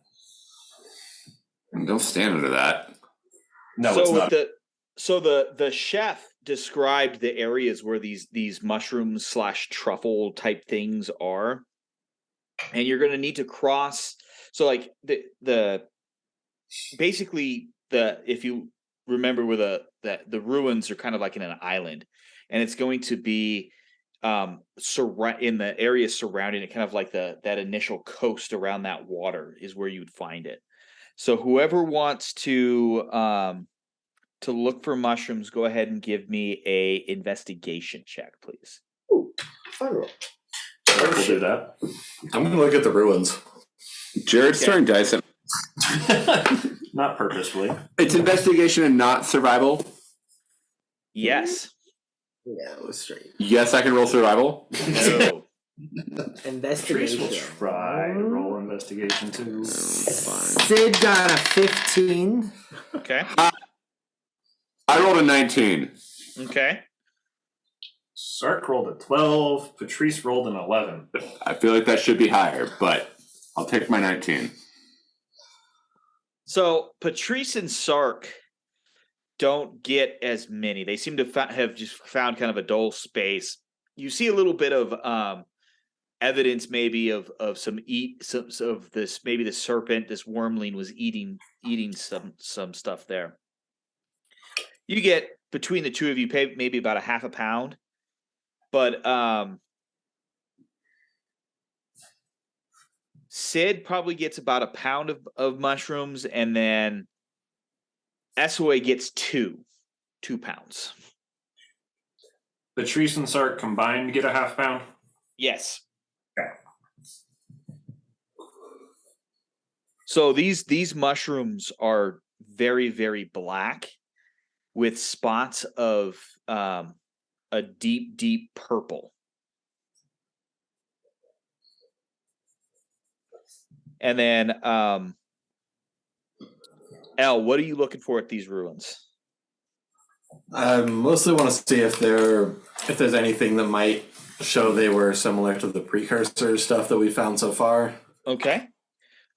And don't stand under that. No, so it's not. The chef described the areas where these mushrooms / truffle type things are, and you're going to need to cross. So like the basically if you remember where the ruins are kind of like in an island, and it's going to be in the area surrounding it, kind of like that initial coast around that water is where you would find it. So whoever wants to look for mushrooms, go ahead and give me a investigation check, please. Ooh, fun roll. We'll do that. I'm gonna look at the ruins. Jared's throwing dice at Not purposefully. It's investigation and not survival. Yes. Yeah, it was straight. Yes, I can roll survival. No. Trace will Investigation. try to roll investigation too. Sid got a 15. Okay. I rolled a 19. Okay. Sark rolled a 12. Patrice rolled an 11. I feel like that should be higher, but I'll take my 19. So Patrice and Sark don't get as many. They seem to have just found kind of a dull space. You see a little bit of evidence, maybe of some of this. Maybe the serpent, this wormling, was eating some stuff there. You get between the two of you, pay maybe about a half a pound, but Sid probably gets about a pound of mushrooms, and then Esway gets 2 pounds. Patrice and Sark combined get a half pound. Yes. Okay. So these mushrooms are very, very black with spots of a deep, deep purple. And then, L, what are you looking for at these ruins? I mostly want to see if there's anything that might show they were similar to the precursor stuff that we found so far. Okay.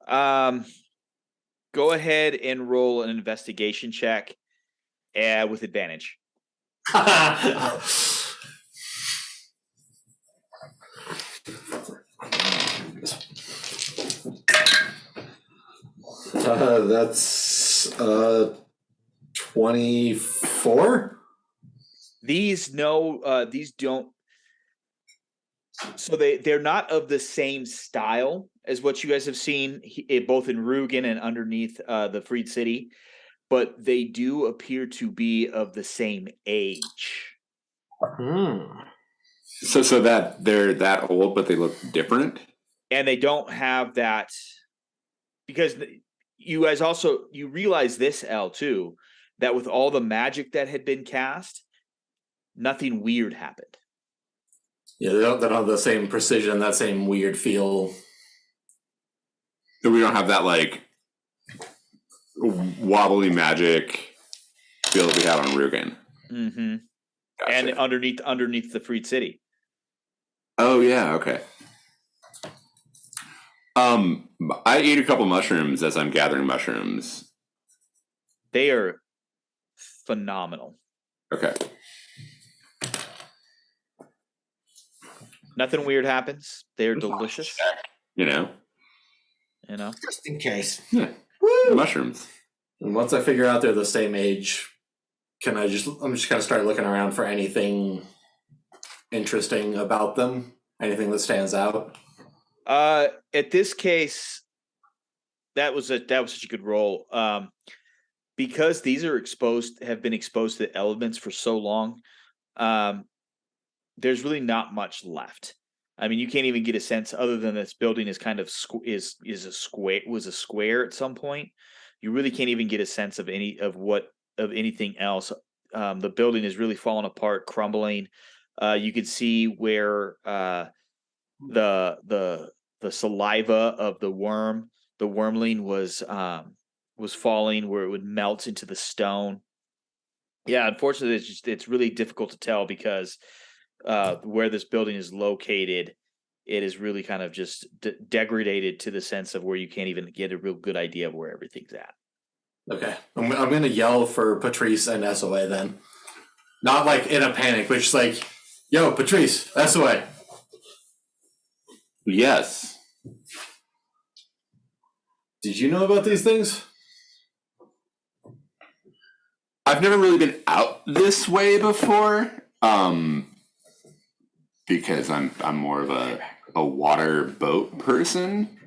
Go ahead and roll an investigation check with advantage. That's 24. These don't. So they're not of the same style as what you guys have seen, both in Rugen and underneath the Freed City, but they do appear to be of the same age. So that they're that old, but they look different. And they don't have that, because you guys also, you realize this, L, too, that with all the magic that had been cast, nothing weird happened. Yeah, they don't have the same precision, that same weird feel. So we don't have that like wobbly magic feel that we had on Rugen. Mm-hmm. Gotcha. And underneath the Freed City. Oh yeah, okay. I ate a couple mushrooms as I'm gathering mushrooms. They are phenomenal. Okay. Nothing weird happens. They're delicious. You know? Just in case. Yeah. The mushrooms. And once I figure out they're the same age, I'm just gonna start looking around for anything interesting about them, anything that stands out. At this case, that was such a good roll. Because these are have been exposed to the elements for so long. There's really not much left. I mean, you can't even get a sense, other than this building is kind of was a square at some point. You really can't even get a sense of anything else. The building is really falling apart, crumbling. You could see where the saliva of the wormling was falling, where it would melt into the stone. Yeah, unfortunately, it's really difficult to tell because where this building is located, it is really kind of just degraded to the sense of where you can't even get a real good idea of where everything's at. Okay, I'm gonna yell for Patrice and SOA then, not like in a panic, but just like, "Yo, Patrice, SOA." Yes. Did you know about these things? I've never really been out this way before. Because I'm more of a water boat person.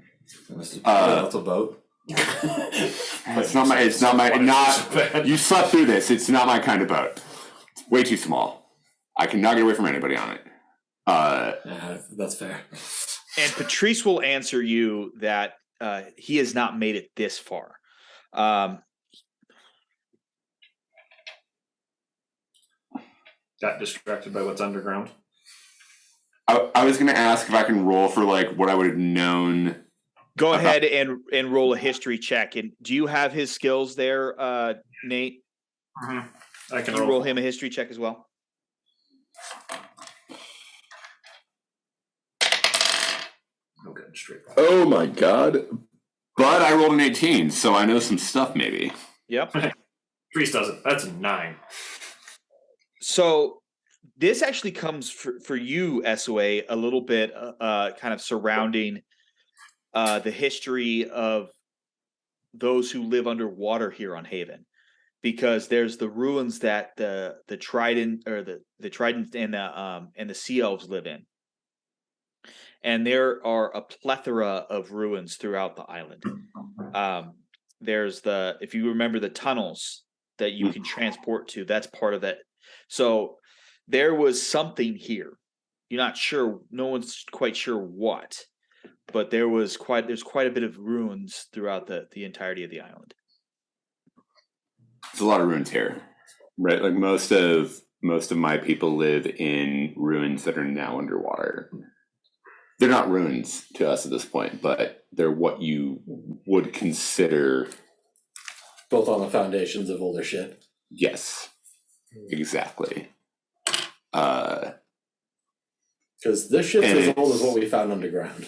That's a boat. It's not my you slept through this. It's not my kind of boat. It's way too small. I cannot get away from anybody on it. Yeah, that's fair. And Patrice will answer you that he has not made it this far. Got distracted by what's underground. I was going to ask if I can roll for like what I would have known. Go ahead and roll a history check. And do you have his skills there, Nate? Mm-hmm. I can roll him a history check as well. Okay, straight. Oh my god! But I rolled an 18, so I know some stuff. Maybe. Yep. Patrice doesn't. That's a 9. So this actually comes for you, SOA, a little bit kind of surrounding the history of those who live underwater here on Haven, because there's the ruins that the Trident or the Trident and the Sea Elves live in, and there are a plethora of ruins throughout the island. There's if you remember the tunnels that you can transport to, that's part of that. So there was something here. You're not sure. No one's quite sure what, but there's quite a bit of ruins throughout the entirety of the island. There's a lot of ruins here, right? Like most of my people live in ruins that are now underwater. They're not ruins to us at this point, but they're what you would consider built on the foundations of older shit. Yes, exactly. Because this shit's as old as what we found underground.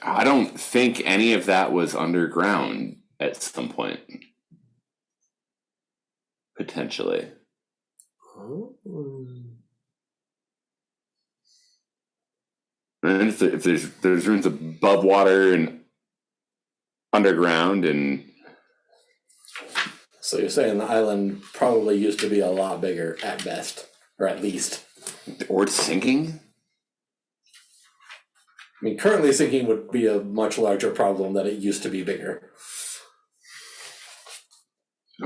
I don't think any of that was underground at some point. Potentially. And if there's ruins above water and underground, and so you're saying the island probably used to be a lot bigger at best, or at least, or sinking. I mean, currently sinking would be a much larger problem than it used to be bigger.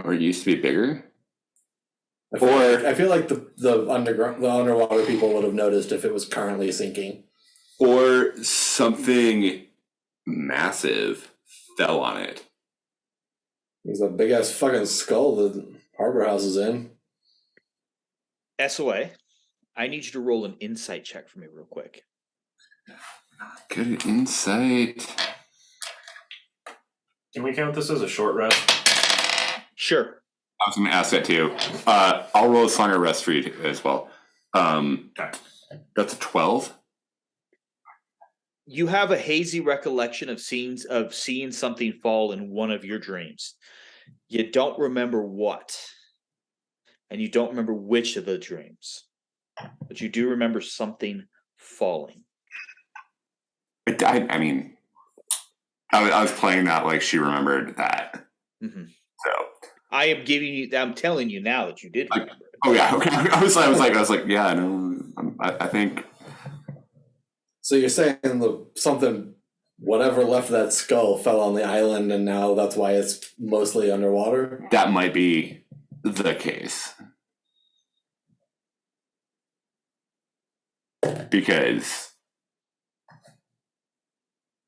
Or it used to be bigger. I feel like the underwater people would have noticed if it was currently sinking. Or something massive fell on it. There's a big ass fucking skull the harbor house is in. SOA, I need you to roll an insight check for me real quick. Good insight. Can we count this as a short rest? Sure. I was going to ask that too. I'll roll a song of rest for you as well. Okay. That's a 12. You have a hazy recollection of seeing something fall in one of your dreams. You don't remember what, and you don't remember which of the dreams, but you do remember something falling. I mean, I was playing that like she remembered that. Mm-hmm. So I'm telling you now that you did remember it. Oh yeah, okay. I was like, yeah, no, I think. So you're saying whatever left that skull fell on the island, and now that's why it's mostly underwater? That might be the case. Because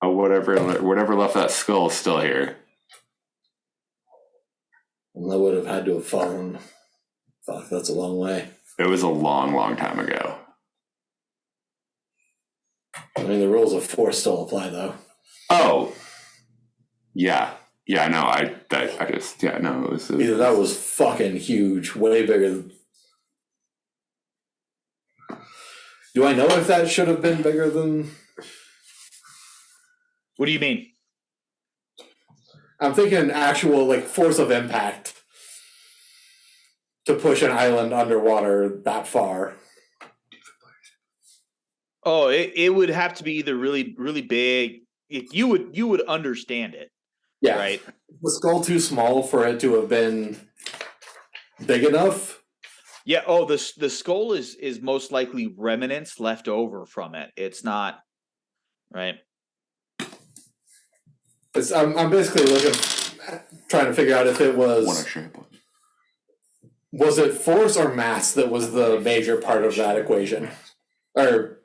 whatever left that skull is still here. And that would have had to have fallen. Fuck, that's a long way. It was a long, long time ago. I mean, the rules of force still apply, though. Oh, yeah, no, it was either that was fucking huge, way bigger than. Do I know if that should have been bigger than? What do you mean? I'm thinking actual force of impact to push an island underwater that far. Oh, it would have to be either really, really big. You would understand it. Yeah. Right. The skull too small for it to have been big enough? Yeah. Oh, the skull is most likely remnants left over from it. It's not right. I'm basically trying to figure out if it was. Was it force or mass that was the major part of that equation? Or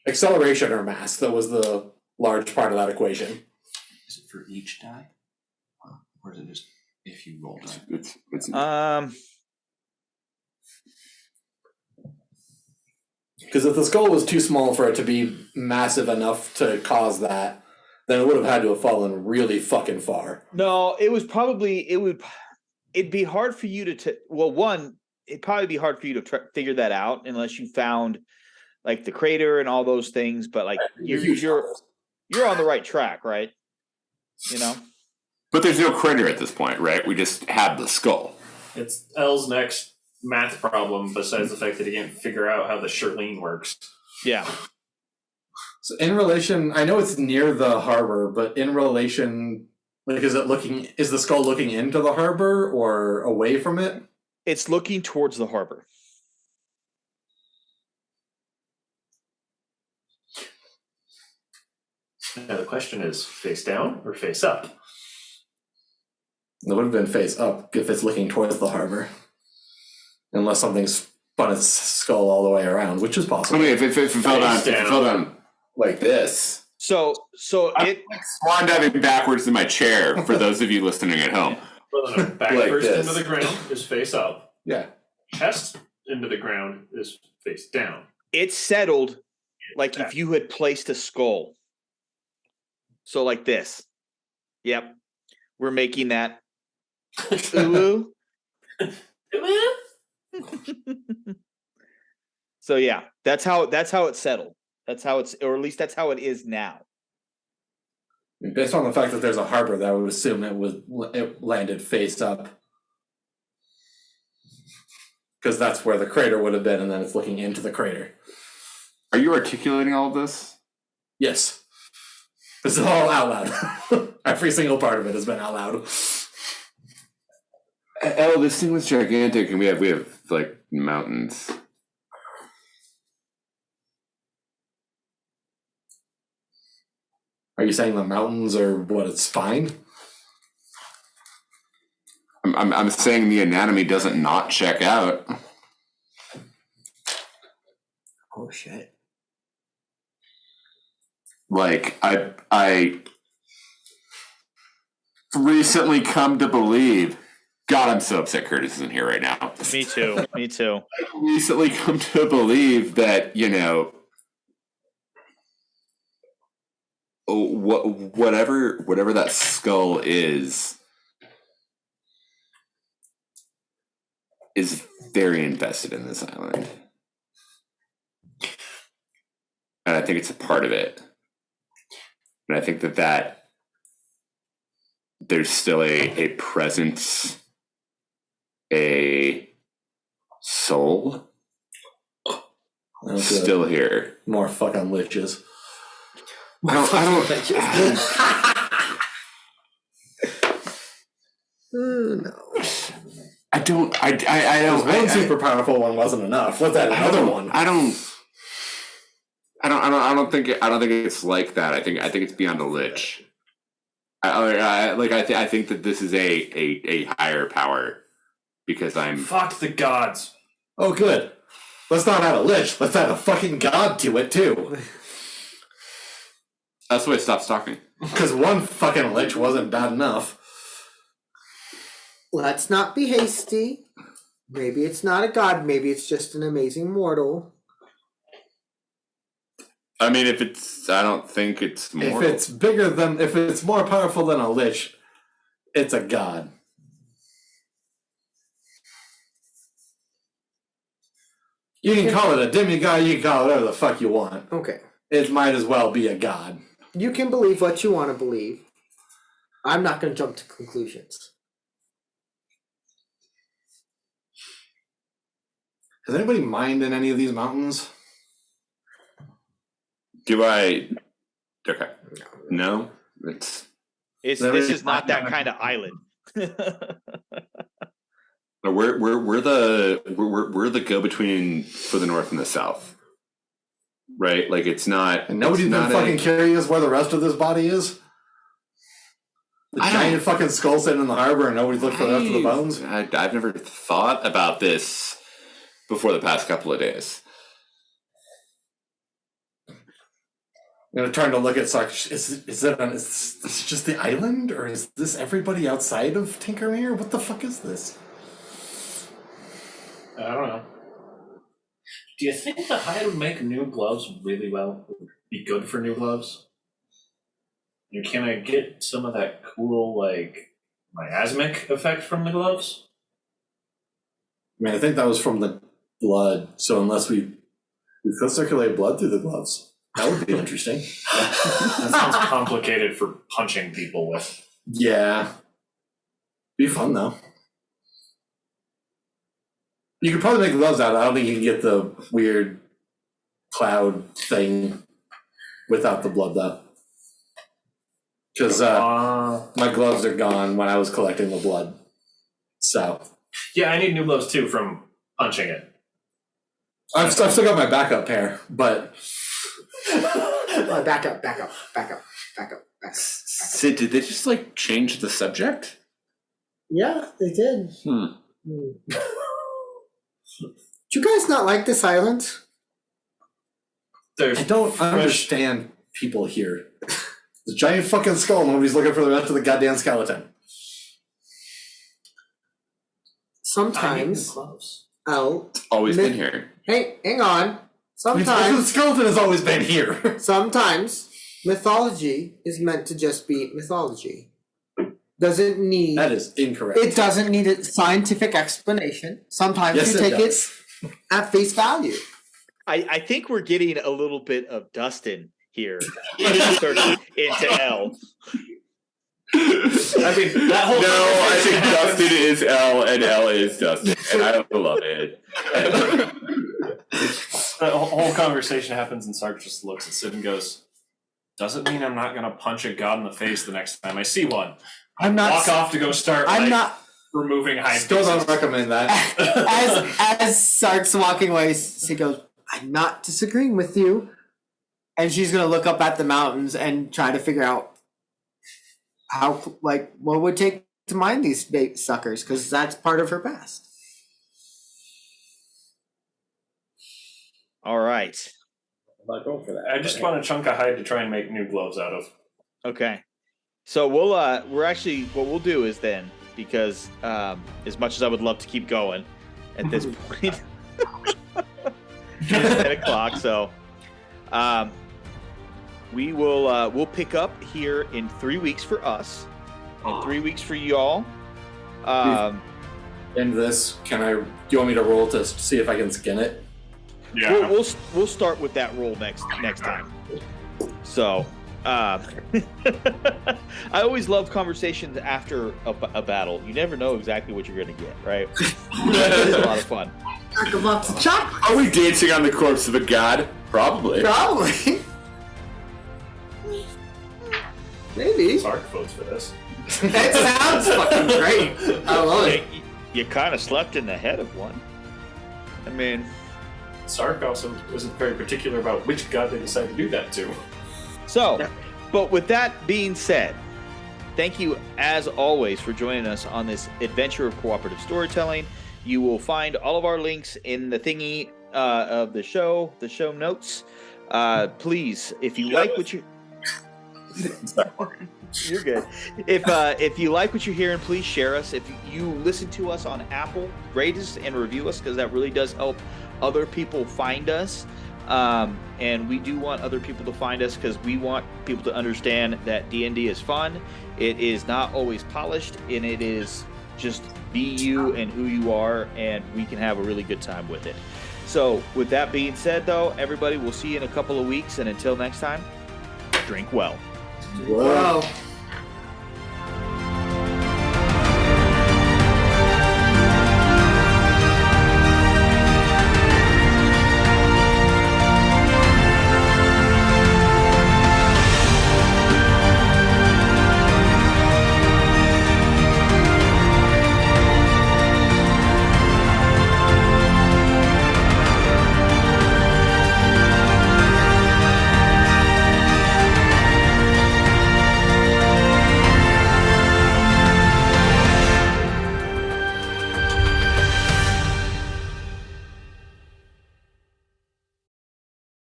acceleration or mass that was the large part of that equation? Is it for each die? Or is it just if you roll die? It's Because if the skull was too small for it to be massive enough to cause that, then it would have had to have fallen really fucking far. No, it'd be hard for you it'd probably be hard for you to figure that out unless you found like the crater and all those things, but like you're on the right track, right? You know? But there's no crater at this point, right? We just have the skull. It's L's next math problem, besides the fact that he can't figure out how the Shirlene works. Yeah. So in relation, I know it's near the harbor, but in relation, is the skull looking into the harbor or away from it? It's looking towards the harbor. Now the question is, face down or face up? It would have been face up if it's looking towards the harbor. Unless something spun its skull all the way around, which is possible. I mean, if it fell down like this. So I'm it like swan diving backwards in my chair for those of you listening at home. Well, no, back Like first this. into the ground is face up. Yeah. Chest into the ground is face down. It's settled like if you had placed a skull. So like this. Yep. We're making that. Ooh. So yeah, that's how it's settled. That's how it's, or at least that's how it is now. Based on the fact that there's a harbor, that I would assume it landed face up. Because that's where the crater would have been, and then it's looking into the crater. Are you articulating all of this? Yes. This is all out loud. Every single part of it has been out loud. Oh, this thing was gigantic, and we have like mountains. Are you saying the mountains are what its spine? I'm saying the anatomy doesn't not check out. Oh shit. Like I recently come to believe. God, I'm so upset Curtis isn't here right now. Me too. Me too. I recently come to believe that, whatever that skull is very invested in this island. And I think it's a part of it. And I think that there's still a presence, a soul still here. More fucking liches. I don't. One super powerful one wasn't enough. What's that? Another one? I don't think it's like that. I think it's beyond a lich. I think that this is a higher power because I'm. Fuck the gods. Oh, good. Let's not add a lich. Let's add a fucking god to it too. That's why I stopped stalking. Because one fucking lich wasn't bad enough. Let's not be hasty. Maybe it's not a god. Maybe it's just an amazing mortal. I mean, I don't think it's mortal. If it's more powerful than a lich, it's a god. You can call it a demigod, you can call it whatever the fuck you want. Okay. It might as well be a god. You can believe what you want to believe. I'm not going to jump to conclusions. Has anybody mined in any of these mountains? Do I? Okay. No. This is not that kind of island. We're the go between for the north and the south, right? Like it's not. And nobody's been fucking curious where the rest of this body is. The giant fucking skull sitting in the harbor, and nobody's looked for the rest of the bones. I've never thought about this before the past couple of days. I'm gonna try to look at such. Is this just the island, or is this everybody outside of Tinkermere? What the fuck is this? I don't know. Do you think the hide would make new gloves really well? Would be good for new gloves? Can I get some of that cool, miasmic effect from the gloves? I mean, I think that was from the blood. So unless we could circulate blood through the gloves, that would be interesting. That sounds complicated for punching people with. Yeah, be fun though. You could probably make gloves out of it. I don't think you can get the weird cloud thing without the blood, though. Because my gloves are gone when I was collecting the blood. So. Yeah, I need new gloves too from punching it. I've still got my backup pair, but. Back up. Sid, did they just change the subject? Yeah, they did. Do you guys not like this island? There's I don't understand people here. The giant fucking skull. Nobody's looking for the rest of the goddamn skeleton. Sometimes. L. Always been here. Hey, hang on. The Sometimes. skeleton has always been here. Sometimes mythology is meant to just be mythology. Doesn't need. That is incorrect. It doesn't need a scientific explanation. Sometimes Yes, you it take does. it at face value. I think we're getting a little bit of Dustin here into L. I mean, that whole No, I think conversation happens- Dustin is L and L is Dustin, and I love it. The whole conversation happens, and Sark just looks at Sid and goes, "Doesn't mean I'm not gonna punch a god in the face the next time I see one." I'm not. Walk off to go start. I'm like, not. removing high. Still don't recommend that. As Sark's walking away, she goes, "I'm not disagreeing with you," and she's gonna look up at the mountains and try to figure out how, like, what would it take to mine these suckers, because that's part of her past. All right. I'm not going for that. I just want a chunk of hide to try and make new gloves out of. Okay. So we're actually, what we'll do is then, because as much as I would love to keep going at this point, it's 10 o'clock, so we'll pick up here in 3 weeks for us, and 3 weeks for y'all. End this. Do you want me to roll to see if I can skin it? Yeah. We'll start with that roll next time. So, I always love conversations after a battle. You never know exactly what you're going to get, right? It's a lot of fun. Are we dancing on the corpse of a god? Probably. Probably. Maybe. Sark votes for this. That sounds fucking great. I love it. You kind of slept in the head of one. I mean, Sark also wasn't very particular about which god they decided to do that to. so, but with that being said, thank you as always for joining us on this adventure of cooperative storytelling. You will find all of our links in the thingy of the show notes. Please, if you like what you... You're good. If you like what you're hearing, please share us. If you listen to us on Apple, rate us and review us, because that really does help other people find us. And we do want other people to find us, because we want people to understand that D&D is fun. It is not always polished, and it is just be you and who you are, and we can have a really good time with it. So with that being said, though, everybody, we'll see you in a couple of weeks, and until next time, drink well. Whoa.